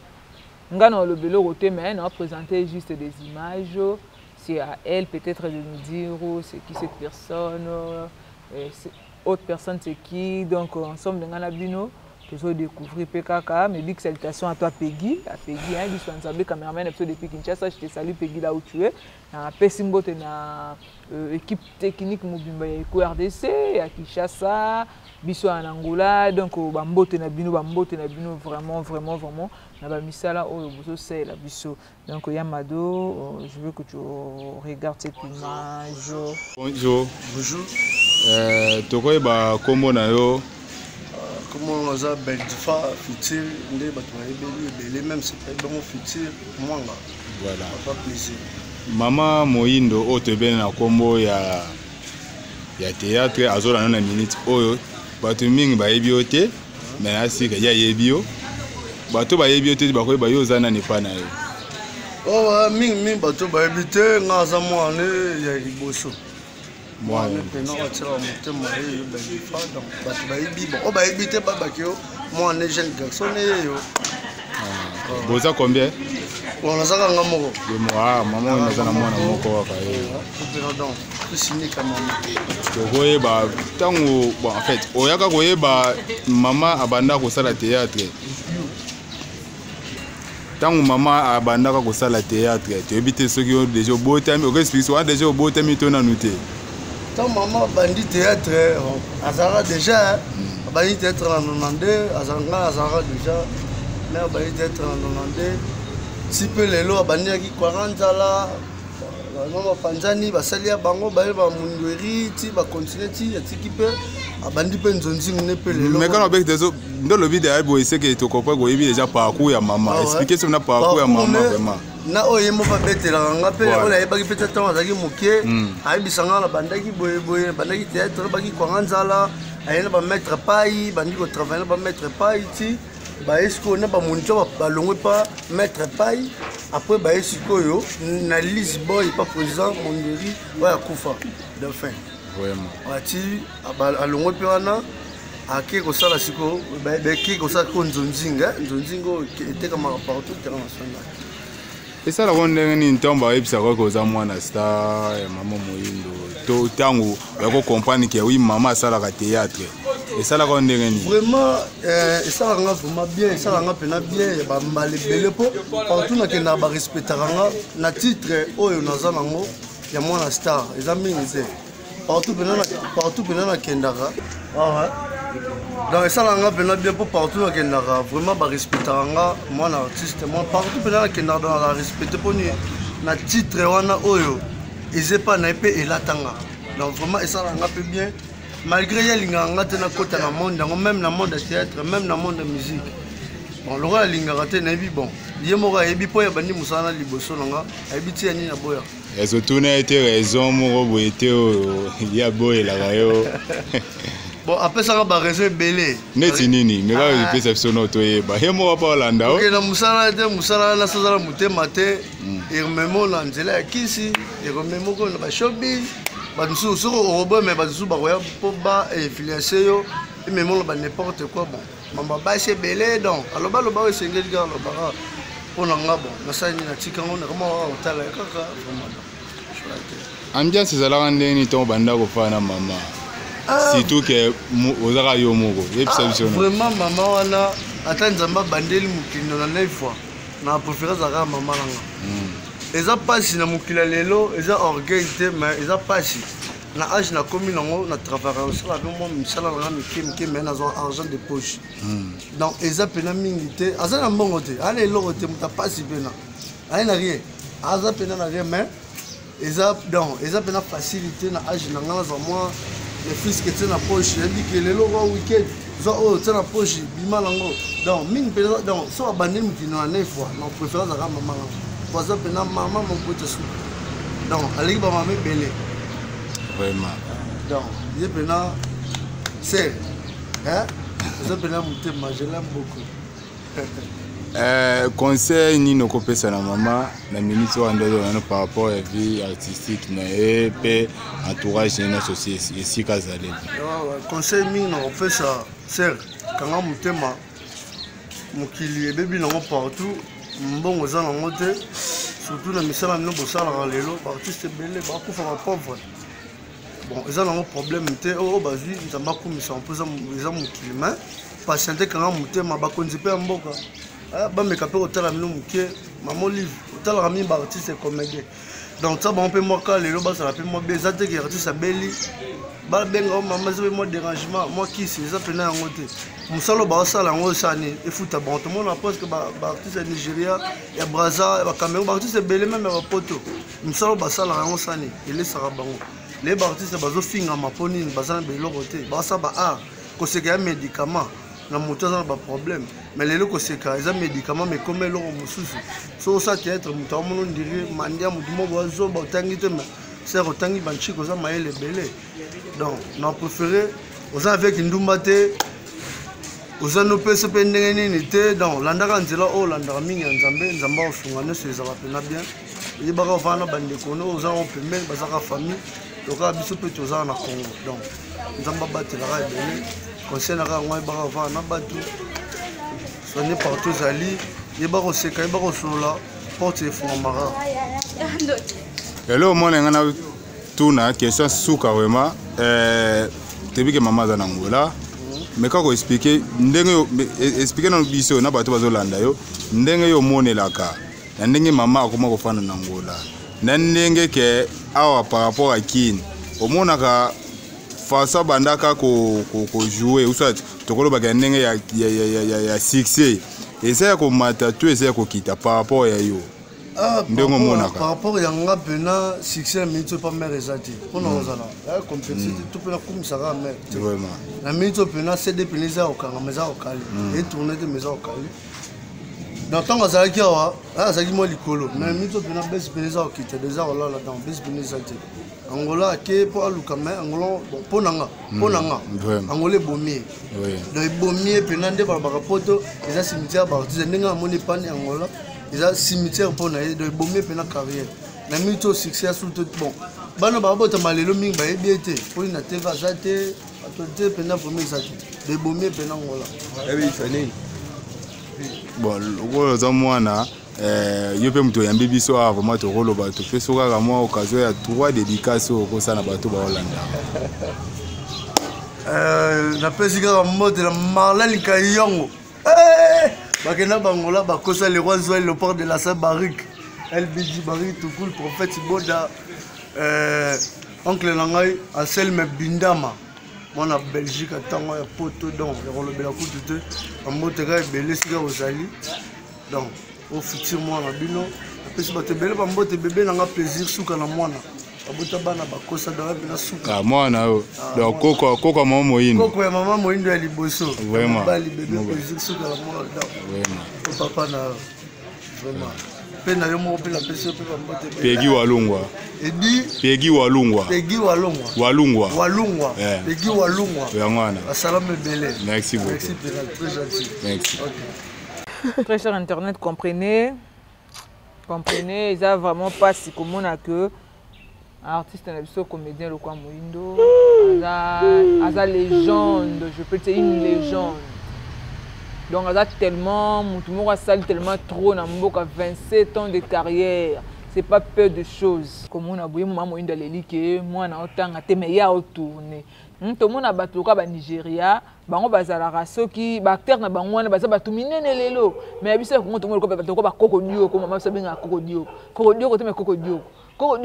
Ngana le belo côté mais on a présenté juste des images. C'est à elle peut-être de nous dire c'est qui cette personne, autre personne c'est qui. Donc ensemble de ngana bino toujours découvrir PKK. Mais big salutations à toi Peggy, hein, du Swanzabé cameraman episode depuis Kinshasa. Je te salue Peggy là où tu es. Na Pessimbo te na équipe technique Mobimba ya Eco RDC à Kinshasa. Biso en Angola, donc bambote na bino vraiment na ba misala oyo bozo c'est la biso. Donc Yamado, je veux que tu regardes cette image. Bonjour. Tokoy ba kombo na yo. Comment on a Belgifa futur ndé bato ebeli même c'est pas bon futur mwanga. Voilà. Pas plaisir. Mama Moindo otebena na kombo ya théâtre azola na minute oyo. Bato mingi bayebi ote mais asika ya yebio bato bayebi ote bakoy bayo zana ne pa na yo oh mingi bato bayebi te ngaza mwana ya liboso mwana pena watira motema yo Belgifa donc bato bayebi bon bayebi te babaki yo mwana jeune garçon yo boza combien on a ça nga moko de moi maman on a na mwana moko waka yo donc signé comme tokoyeba tango bon en fait oyaka koyeba mama abanda kosala théâtre tango mama abanda kosala théâtre toyebi te soki yo déjà obotami okoexplique wana déjà obotami to nanu te tant maman bandi théâtre azara déjà bandi théâtre na 92 azara déjà mais bandi théâtre na 92 si peu lelo abandi ki 40 là non panzani basalia bango baye ba mundweri ti ba continuer ti atiki pe abandi pe nzonzi ne pe lelo mais quand on bec des dans le vidéo ay boy c'est que to comprendre ko yebi déjà parcours ya maman expliquer sur na parcours ya maman vraiment na oye mo ba betela nga pe on a ba ki peut-être temps azaki moké ay bisanga la bandaki boye bandaki théâtre ba ki kwa nzala ayena ba mettre pai bandi ko travailler ba mettre pai ti ba esko na ba muncho ba longwe pas mettre pai après ba esikoyo na Lisboa pas président Monderi wa kufa de fin vraiment ati alongwe pe wana ake ko sala siko ba ki ko sala ko nzonzinga était comme partout international et ça la ronde ni ntomba ebisa ko za mwana star ya mama Moindo to tango ya ko comprendre que oui maman sala ka théâtre et ça la ronde ni vraiment ça nga vraiment bien ça nga pena bien ba mbale bele po partout na kenda ba respecter nga na titre oyo naza nango ya mwana star eza mingi te partout pena na kenda ka donc ça nga pena bien po partout na kenda ka vraiment ba respecter nga mwana artiste moi partout pena na kenda dans la respecter po ni na titre wana oyo ezepa na pe elatanga donc vraiment ça nga pe bien malgré yalinga ngate na kota na monde même na monde de théâtre même na monde de musique bon le roi yalinga ngate na bi bon yemora yebi po ya bandi musana liboso nga yebi ti ani na boya ezo tuna été raison moko boete ya boye la yo bon après ça ba raison belé neti nini mais ka perception auto yeba yemo pa Holanda OK na musana na sozala mutema te et memo na nzela ya kisi et memo ko na ba showbiz bansu soko robot mais bansu ba roya po ba influencer yo et même on ba n'importe quoi bon mamba ba c'est belé donc alors ba lo ba sengeli ga lo ba on nga bon na sa ni na tika ngona kama otala kaka vraiment ambiance ezalaka ndeni to banda ko fana mama surtout que ozaka yo moko episode vraiment mama wana ata nzamba bandeli mukindo na 9 fois na préférence aka mama nanga eza pasi na mukila lelo eza orgueil te mais eza pasi na âge na komi nango na travailler sur la moi misala na mike mais na argent de poche donc eza pena mingi te aza na mbongo te ale loko te muta pasi pena ai na rien aza pena na rien mais eza donc eza pena facilité na âge na ngala za moi les fils que tu na poche dit que lelo wa weekend oh c'est la poche bima lango donc mine peut donc so abandonner mukino à 9 fois non préférence à maman parce que na maman mon pote sou donc allez ba maman belé vraiment donc il pena c'est hein ça pena monter manger là beaucoup conseil ni no kopesa na mama na minute wanda na par rapport à vie artistique na et entourage na société ici kazale conseil mi no kopesa ser kanga mutema mukili ebebi nango partout mbongo za nango te surtout na misala no bosala lelo artiste belé ba kufa ba pauvre bon ils ont un problème te o bazui nzamba kumisa mpoza eza mukili mais patienter kanga mutema ba konzipe mboka ba me kapé otala mino mukie mamo livre otala rami ba artiste comédie donc ça bon peu moi ka lelo ba ça la peu moi bezate que artiste abeli ba benga o mama zo mo dérangement moi qui c'est ça pena yango te musalo ba sala yango sani e futa bon tout le monde pense que ba artiste Nigeria ya Brazza ba Cameroun ba artiste belé même ba poto musalo ba sala yango sani ele sara bango les artistes bazo finga maponi bazana beloko te ba sa ba art ko c'est un médicament na moto za ba problème mais les loko c'est ka eza médicament mais comme loko mususu so ça théâtre moto amono ndiri mandia moto mo bazo ba tangi te mais c'est rotangi banchiko za maele belé donc na préféré aux avec ndumba te aux no pese pe ndenge ni te donc landaka nzela o landaka mingi nzambe nzamba osungana so ezaka pena bien et baka vana bande kono aux en pembe bazaka famille donc biso pe toza na Congo donc nzamba batela ka belé conseil na ka ngwa baka vana batu soigner partout zali yeba ko seka yeba ko sola porte fumara hello mona ngana tuna question suka vraiment tebike mama za nangola mais kako expliquer ndenge yo expliquer na biso na bato bazolanda yo ndenge yo monelaka na ndenge mama akoma kofana nangola na ndenge ke awa par rapport à kin omonaka fasa bandaka ko jouer ou soit tokolo ba ndenge ya succès essayer ko mata tu essayer ko kita par rapport à yo ndenge monaka par rapport ya nga pena succès minto pas mer ezati pona ozala compétition tout pena kumisaka mer vraiment na minto pena CD peneza okanga meza okali et tourner de meza okali dans tant azalaki awa azalaki mo likolo mais minto pena bes peneza okita déjà olala dans bes peneza te Angola ke po aluka mais Angola bon ponanga Angola bomier donc bomier pena nde ba poto eza cimetière ba artiste ndenge amoni pani Angola eza cimetière pour na de bomier pena carrière na mito succès surtout bon bana ba bota malelo mingi ba ebiete pour na TV azate autorité pena premier zate de bomier pena Angola oui fani bon le za mwana yo pe mto yambi biso a vraiment to rolo ba to feso ka moi occasion ya 3 dédicaces ko sana ba to ba Hollanda na pesika mode na Marlène Kayongo bakena bangola bakosa le roi Zoé le port de la Saint-Baric LBJ Bari tout cool prophète Boda oncle nangai Anselme Bindama mona Belgique tango ya poto donc le rolobela kutu te amoteka belé sika ozali donc au futur moi na bino apesi bato belé bambote bébé nanga plaisir suka na mwana abota bana bakosa dawa bina suka mwana o donc koko mama moyindo koko ya mama moyindo ya liboso vraiment bali bébé plaisir suka na mwana vraiment papa na vraiment pena yo mo pela pesi pe bambote Pegi Walungwa edi Pegi Walungwa Pegi Walungwa Pegi Walungwa ya mwana asalamu belé merci beaucoup merci très gentil merci Très cher internet, comprenez, ils ont vraiment pas si commun que artiste et comédien le quoi Moindo, la légende, je peux dire une légende. Donc elle a tellement, tout le monde a sali tellement trop dans mon 27 ans de carrière. C'est pas peu de choses. Comme on a vu moi Moindo l'élite, moi na autant à temeya au tourner. Tout le monde a battu au Nigeria, bango bazala soki acteur na bango wana baza batu minene lelo mais biso ko tout le monde ko battu ko ba kokodio ko mama sabenga kokodio ko te me kokodio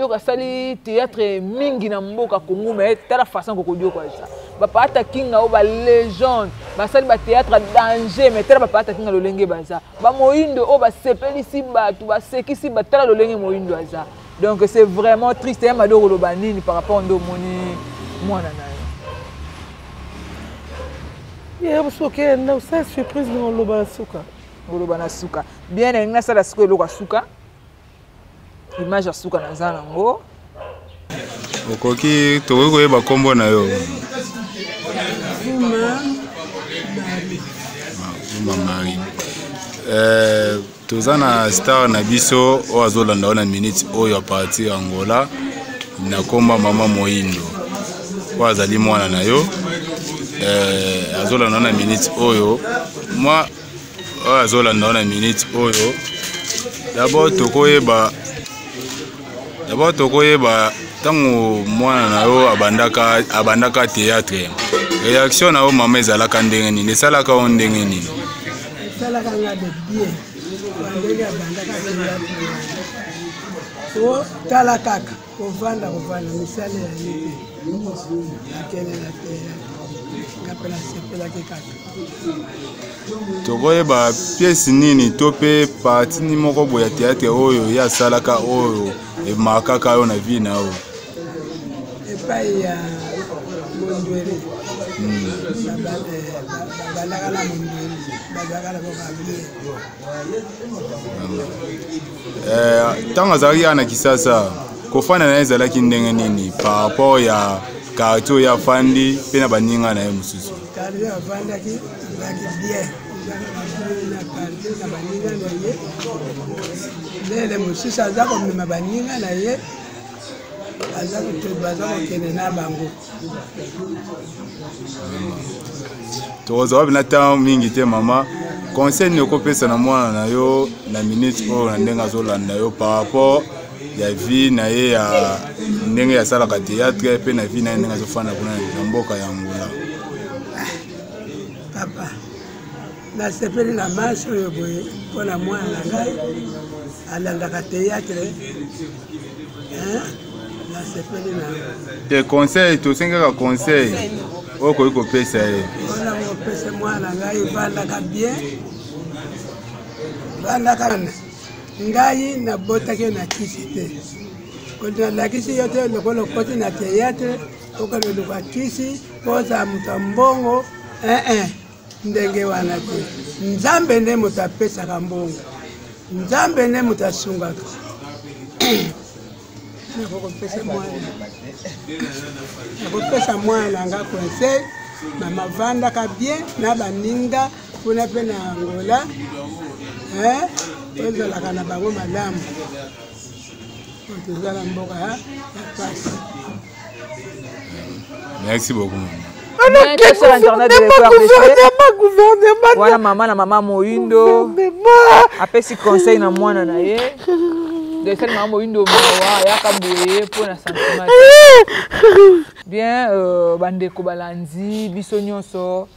ka sali théâtre mingi na mboka Congo mais tala façon kokodio kwa ça ba pata kinga o ba légende ba sali ba théâtre danger mais tala ba pata kinga lolenge baza ba moyindo o ba sepelisi batu ba sekisi ba tala lolenge moyindo aza donc c'est vraiment triste ya madoro lo banini par rapport ndo moni mwana na C'est surprise dans le Banasuka. Le Banasuka. Bien, il y a ça la Suka. Image à Suka na Zanango. Okoki, Togo Eba Kombo na yo. Marie. Tozana star na biso o azolanda na minute oyo parti Angola na komba mama Moyindo. Kwa azali mwana na yo. Azolanda na minute oyo. Moi azolanda na minute oyo. D'abord tokoyeba tango mwana na yo abandaka théâtre. Réaction na o mama ezalaka ndenge nini? Esalaka o ndenge nini? Esalaka nga de bien. Bandeli abandaka théâtre. O tala kaka kovanda misale ya yete. Akele na théâtre. Ngapela sepelaki kaka. Tokoyeba pièce nini to pe parti ni moko boya théâtre oyo ya salaka oyo emakaka yo na vie na o. Epai ya Mondwele. Balakala Mondwele. Balakala Bokabile. Tant azali ana kisasa kofana na ezalaki ndenge nini par rapport ya quartier ya fandi pe na baninga na ye mususu. Quartier ya fandiaki bien. Na quartier na baninga na ye. Lele mususu azako mema baninga na ye. Toza wabina ta mingi te mama. Conseil ne kopesa na mwana na yo na minute o na ndenga zolanda yo par rapport ya vie na ye ya ndenge ya sala ka théâtre pe na vie na ndenga zofana kuna na mboka ya Angola. Papa. Na sepeli na marche yo boye pona mwana na ngai alanda ka théâtre. Des conseils, tu sais que conseil. Oh, quoi que pèse. On a pèse moi la ngai balaka bien. Balaka ngai na botake na kisite. Quand la kisi yote le kolo côté na théâtre, au cas de la kisi, posa mutambongo, ndenge wana te. Nzambe ne mutapesa kambongo. Nzambe ne mutasunga. Nakopesa mwana nga conseil mama vandaka bien na baninga kuna pe na Angola ezalaka na bango malamu tozala mboka ya pasi. Merci beaucoup. Sur internet de gouvernement. Voilà maman Moyindo. Après si conseil na mwana na ye. De celle maman Moyindo mawa ya kaboye pour na sentiment. Bien bandeko balandi biso nyonso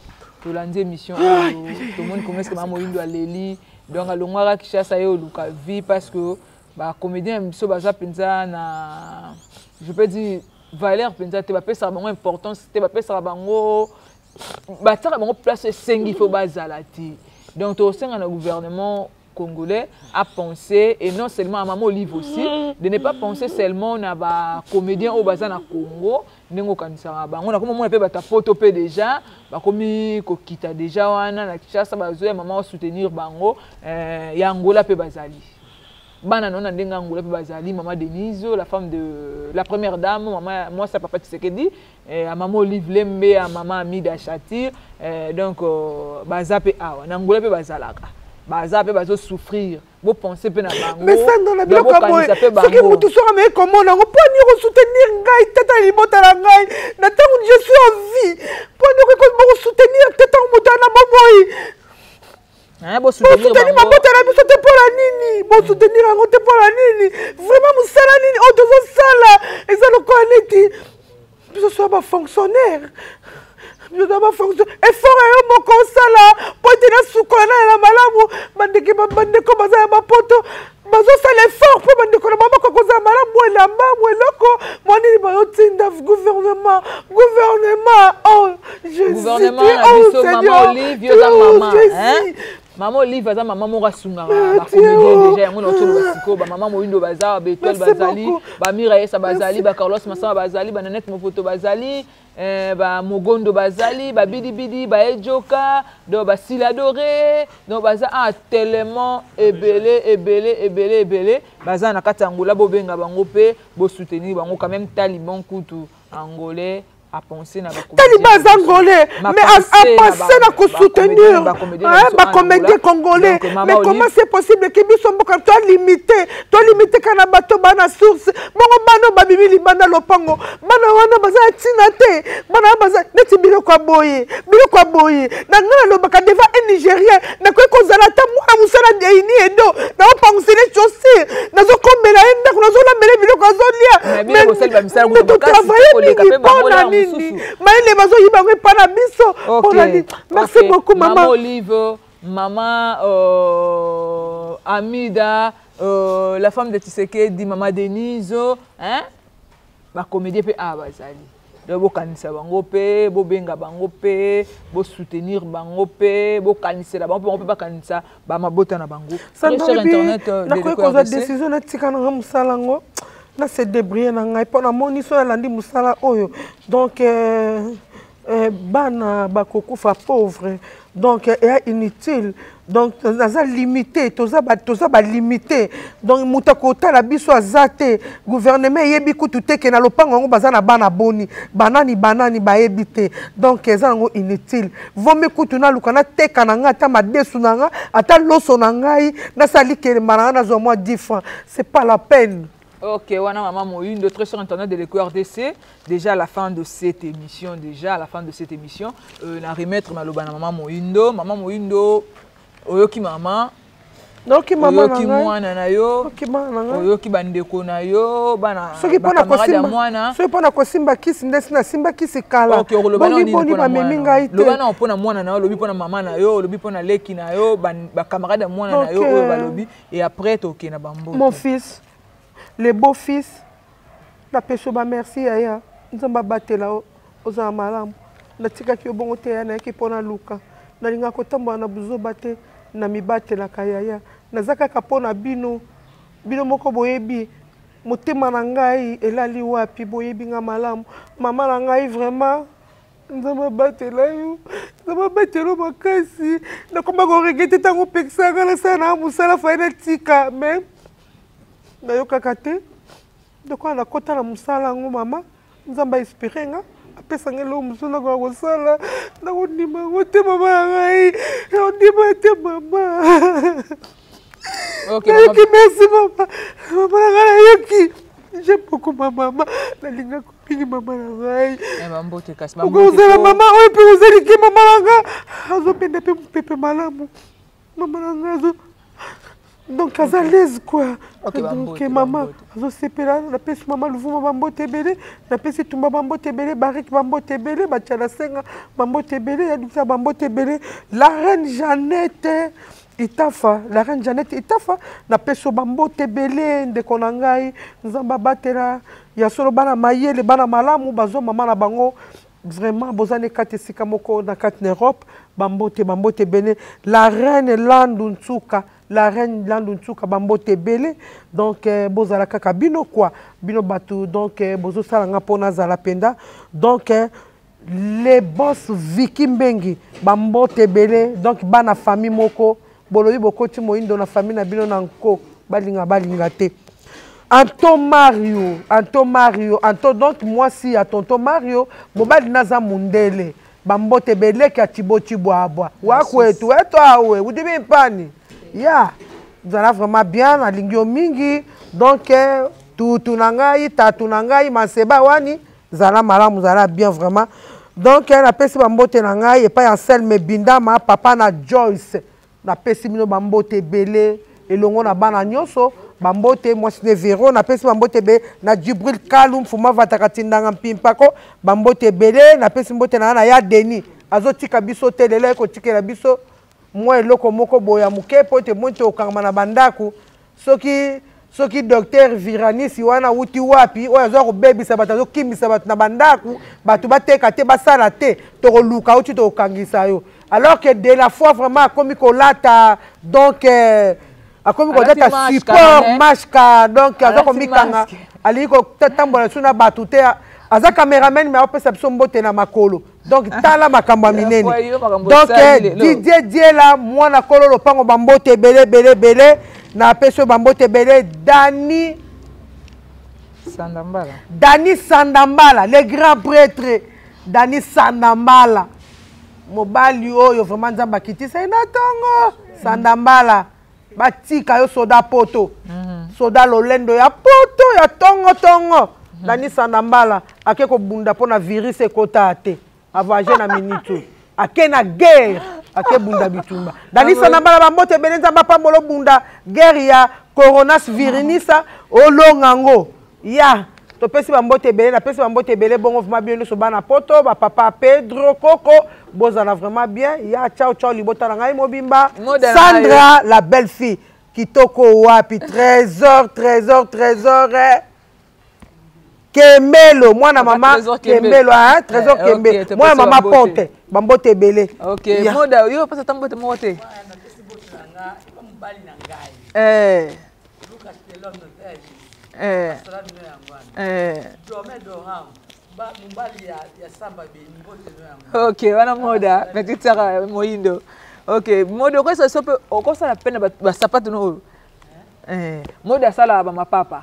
to landi émission tout le monde commence que maman Moyindo aleli donc alongwaka Kishasa yo luka vie parce que ba comédien biso baza penza na je peux dire valeur penza te ba pesa bango importance te ba pesa bango ba tsaka bango place sengi fo bazalati donc to senga na gouvernement congolais a pensé et non seulement à maman Olive aussi de ne pas penser seulement na ba comédien au bazana Congo ndingo kanisa bango na comme on peut bata photo pe déjà ba komi ko kita déjà wana na Kishasa bazoya maman soutenir bango ya Angola pe bazali bana non ndenga Angola pe bazali maman Denise la femme de la première dame maman moi ça papa Tshisekedi à maman Olive Lembe à maman Amida Chatir donc baza pe awa na Angola pe bazalaka baza pe bazo souffrir vous pensez pe na bango mais ça dans la bloc à moi ce que vous tous sera mais comment on peut ni soutenir ngai tata libota la ngai na tant je suis en vie pour nous soutenir tata mota na bomoyi bon soutenir ma mota na biso te pour la nini bon soutenir ngo te pour la nini vraiment musala nini o dozo sala ezalo ko neti biso so ba fonctionnaire. Je dois pas fonctionner. Effort et mon consala. Pour te la soukola la malamu. Bande ko baza ba poto. Bazo ça l'effort pour bande ko mama ko koza malamu la mamu eloko. Moni ba tinda gouvernement. Oh Jésus. Gouvernement biso maman Olive yo za maman hein. maman Olive aza maman moko sunga ba comédien déjà yango na tolo basiko ba maman Moyindo baza ba Étoile bazali ba Miraesa bazali ba Carlos Masamba bazali ba Nanette Mofoto bazali ba Mogondo bazali ba Bidi ba Ejoka do ba Siladoré do baza tellement ebele baza na kati Angola bo benga bango pe bo soutenir bango quand même Taliban kutu angolais à penser na ba Taliban angolais mais à penser na soutenir ba comédien congolais mais comment c'est possible que biso mboka to limité kana bato bana source bongo bana ba bibili bana lopango bana wana baza tina te bana baza neti biloko boye na ngana lo baka deva un Nigérien na ko kozala ta mwa musala de ini edo na opanguse les chaussures na zo kombela enda na zo la mele biloko azolia mais ko sel ba misala ko travailler Maïle bazo yibango pana biso. Merci beaucoup maman. Maman Olive, maman Amida, la femme de Tshisekedi, maman Denise, hein? Ba comédie pe bazali. Donc bo kanisa bango pe, bo benga bango pe, bo soutenir bango pe, bo kanisa la bango pe ba kanisa ba mabota na bango. Sur internet de quoi décision na tikana musalango. Na se débrouiller na ngai pona moni so landi musala oyo donc bana bakokufa pauvre donc inutile donc naza limité toza ba limité donc mutakota la biso azate gouvernement yebi kutu teke na lopango ngo bazana bana boni banani ba ebité donc ezango inutile vome kutu na lukana teka na nga ta madesu na nga ata loso na ngai na sali ke marana na zo moi 10 francs c'est pas la peine. Ok, wana maman Moyindo, très sur internet de l'EcoRDC. Déjà à la fin de cette émission, na remettre maloba na maman Moyindo. Maman Moyindo, oyoki maman. Oyoki maman oyoki mwana na yo. Oyoki bandeko na yo. Bana camarade ya mwana. Soki pona kosimba kisi ndesi na simba kisi kala. Ok, boni pona mwana. Loba na pona mwana na yo, lobi pona maman na yo, lobi pona leki na yo, ba camarade ya mwana na yo, oyo balobi et après toke na bambo. Mon fils. Les beaux-fils, la pécho ba merci aya, nzamba batela oza malamu. Na tika ki obongo te ya na ki pona luka. Na linga kotambo na buzo bate na mibatela kayaya. Na zaka ka pona bino moko boyebi. Motema na ngai elali wapi boyebi nga malamu. Mama na ngai vraiment nzamba batela yo. Nzamba batela makasi. Na komba ko regete tango peksa ngala sana musala faina tika mais nayoka te de quoi na kota na musala ngo mama nzamba inspiré nga apesa ngelo musala ko kosala na ondima ngote mama ngai ondima te mama. Ok mama. Merci mama. Mama ngai yoki. J'aime beaucoup ma maman. La linga copine maman ngai. Mambo te kasi mambo. Ozala mama oyo pe ozali ki mama ngai. Azo pende pe pepe malamu. Mama ngai azo donc à l'aise quoi. Ok maman, je sais pas la pêche maman le vous mambo tebele, la pêche tout mambo tebele, barik mambo tebele, bachala senga mambo tebele, ya disa mambo tebele, la reine Jeannette Itafa, la reine Jeannette Itafa, la pêche mambo tebele de konangai, nzamba batela, ya solo bana mayele bana malamu bazo maman na bango. Vraiment, bozane kate sikamoko na kate Europe, bambote bene, la reine Landunsuka. La reine Landunsuka bambote belé donc bozala kaka bino quoi bino batu donc bozo sala nga pona zala penda donc les boss Viki Mbengi bambote belé donc bana famille moko bolobi bokoti Moyindo na famille na bino na nko balinga te Anton Mario donc moi si à tonton Mario mobali naza mundele bambote belé ka tibo abwa wakwetu eto awe udibi pani. Ya, vous allez vraiment bien à l'ingio mingi, donc tout nangai, tatu nangai, maseba wani, zala malamu zala bien vraiment. Donc la pesi bambote nangai et pas en sel mais binda ma papa na Joyce, la pesi mino bambote belé et longo na bana nyoso, bambote moi c'est Véro, na pesi bambote belé na Djibril Kaloum fuma vatakatinda ngampimpako, bambote belé, na pesi bambote na ya Denis, azotika biso telele ko tikela biso. Moi eloko moko boya muke po te monte okangama na bandaku soki docteur Viranisi wana wuti wapi oyo azo kobebisa bato azokimisa bato na bandaku bato bateka te basala te tokoluka uti tokangisa yo alors que de la fois vraiment akomi kolata donc akomi kolata support masque donc aza komikanga ali ko tambola suna batu te aza cameraman mais opesa biso mbote na makolo donc tala makambo minene donc Didier là mwana kolo lopango bambote belé na peso bambote belé Dani Sandambala le grand prêtre Dani Sandambala mobali oyo vraiment nzamba kitisa ina tongo Sandambala batika yo soda poto soda lolendo ya poto ya tongo Dani Sandambala ake ko bunda pona virus ekota te avage na minute ake na guerre ake bunda bitumba Dani Sandambala bambote benenza mapambolo bunda guerre ya coronavirus olongango ya topesi bambote belé na pesi bambote belé bongo vraiment bien so bana poto ba papa Pedro Coco bozana vraiment bien ya ciao libota na ngai mobimba Sandra la belle fille kitoko wapi trésor Kembelo mwana mama Kembelo hein trésor Kembelo mwana mama Ponte bambote belé OK moda yo pasa tambote mote OK, wana moda petite sœur Moyindo. OK, moda ko ça peut ko ça la peine ba sapato no. Moda sala ba mapapa.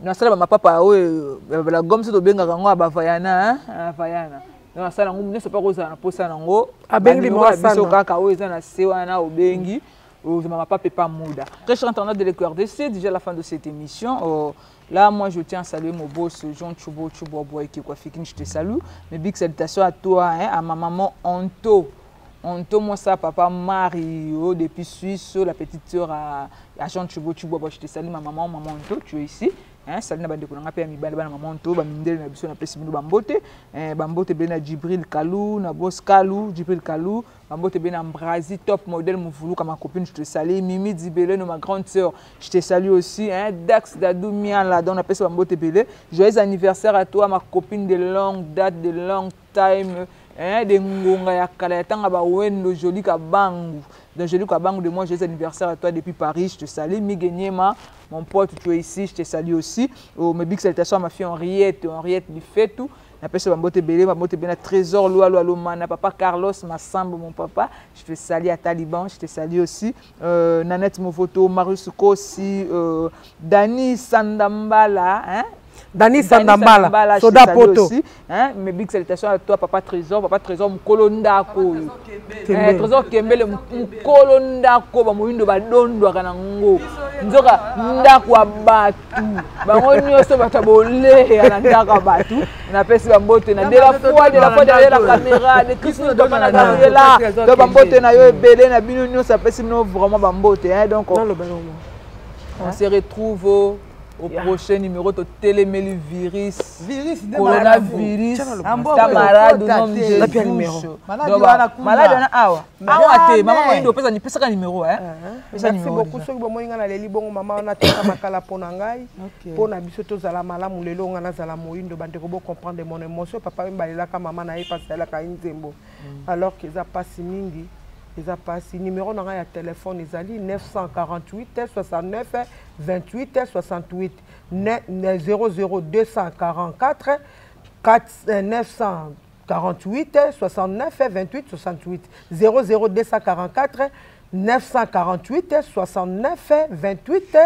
Na sala ba mapapa oyo la gomme so to benga ngo ba vayana, vayana. Na sala ngo ne so pas ko za na posa nango. Abengi mo biso kaka oyo za na sewa na obengi. Papa pas Mouda. Très cher internaute de l'EcoRDC, c'est déjà la fin de cette émission. Là, moi, je tiens à saluer mon boss, Jean Choubo Boy, qui je te salue. Mes big salutations à toi, hein, à ma maman Anto. Anto, moi, ça, papa Mario, depuis Suisse, la petite sœur à Jean Choubo Boy, je te salue, ma maman Anto, tu es ici. Salut na bande ko nga pe mi bande bana maman to ba mindele na biso na pesi bino bambote bambote be na Jibril Kalou na boss Kalou Jibril Kalou bambote be na Mbrazi top modèle Mouvulu comme ma copine je te salue Mimi Dibele ma grande sœur je te salue aussi Dax Dadou Mian là dans na pesi bambote belé joyeux anniversaire à toi ma copine de longue date de long time de ngonga ya kala tanga ba wendo joli ka bangu donc joli ka bangu de moi joyeux anniversaire à toi depuis Paris je te salue Miguenyema mon pote tu es ici je te salue aussi mes big salutations à ma fille Henriette du fait tout na pesa bambote belé bambote bena trésor lo mana papa Carlos Massambo mon papa je te salue à Taliban je te salue aussi Nanette Movoto Marius Kosi Dani Sandambala hein Dani Sandambala, soda poto. Hein, mes big salutations à toi, Papa Trésor Mkolondako. Trésor Kembele Mkolondako, Bamoyindo Badondo Kanango. Nzoka ndako abatu. Bango nyoso batabole anandaka batu. Na pesi bambote na de la fois derrière la caméra, de Christmas de Managabriela. De bambote na yo ebele na bino nyoso pesi no vraiment bambote hein donc on se retrouve au prochain numéro de Télémélu Virus. Coronavirus. Camarade du nom de Jésus. Malade awa. Awa te maman moyindo pesa ni pesa ka numéro hein. Merci beaucoup soki bomoyinga na leli bongo mama ona teka makala pona ngai. Pona biso tozala malamu lelo ngana zala moyindo bande ko bo comprendre mon émotion papa mbalela ka mama na ye pasela ka inzembo. Alors que ça passe mingi. Les a passé numéro dans un téléphone Isali 948 69 28 68 00244 948 69 28 68 00244 948 69 28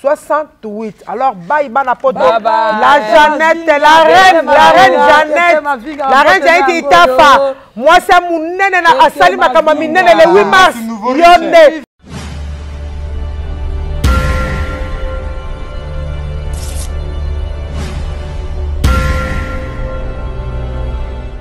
68. Alors, bye, Banapoto. La Jeannette, la reine Jeannette. La reine Jeannette Itafa. Moi, c'est mon nene, Asali Makamami, le 8 mars.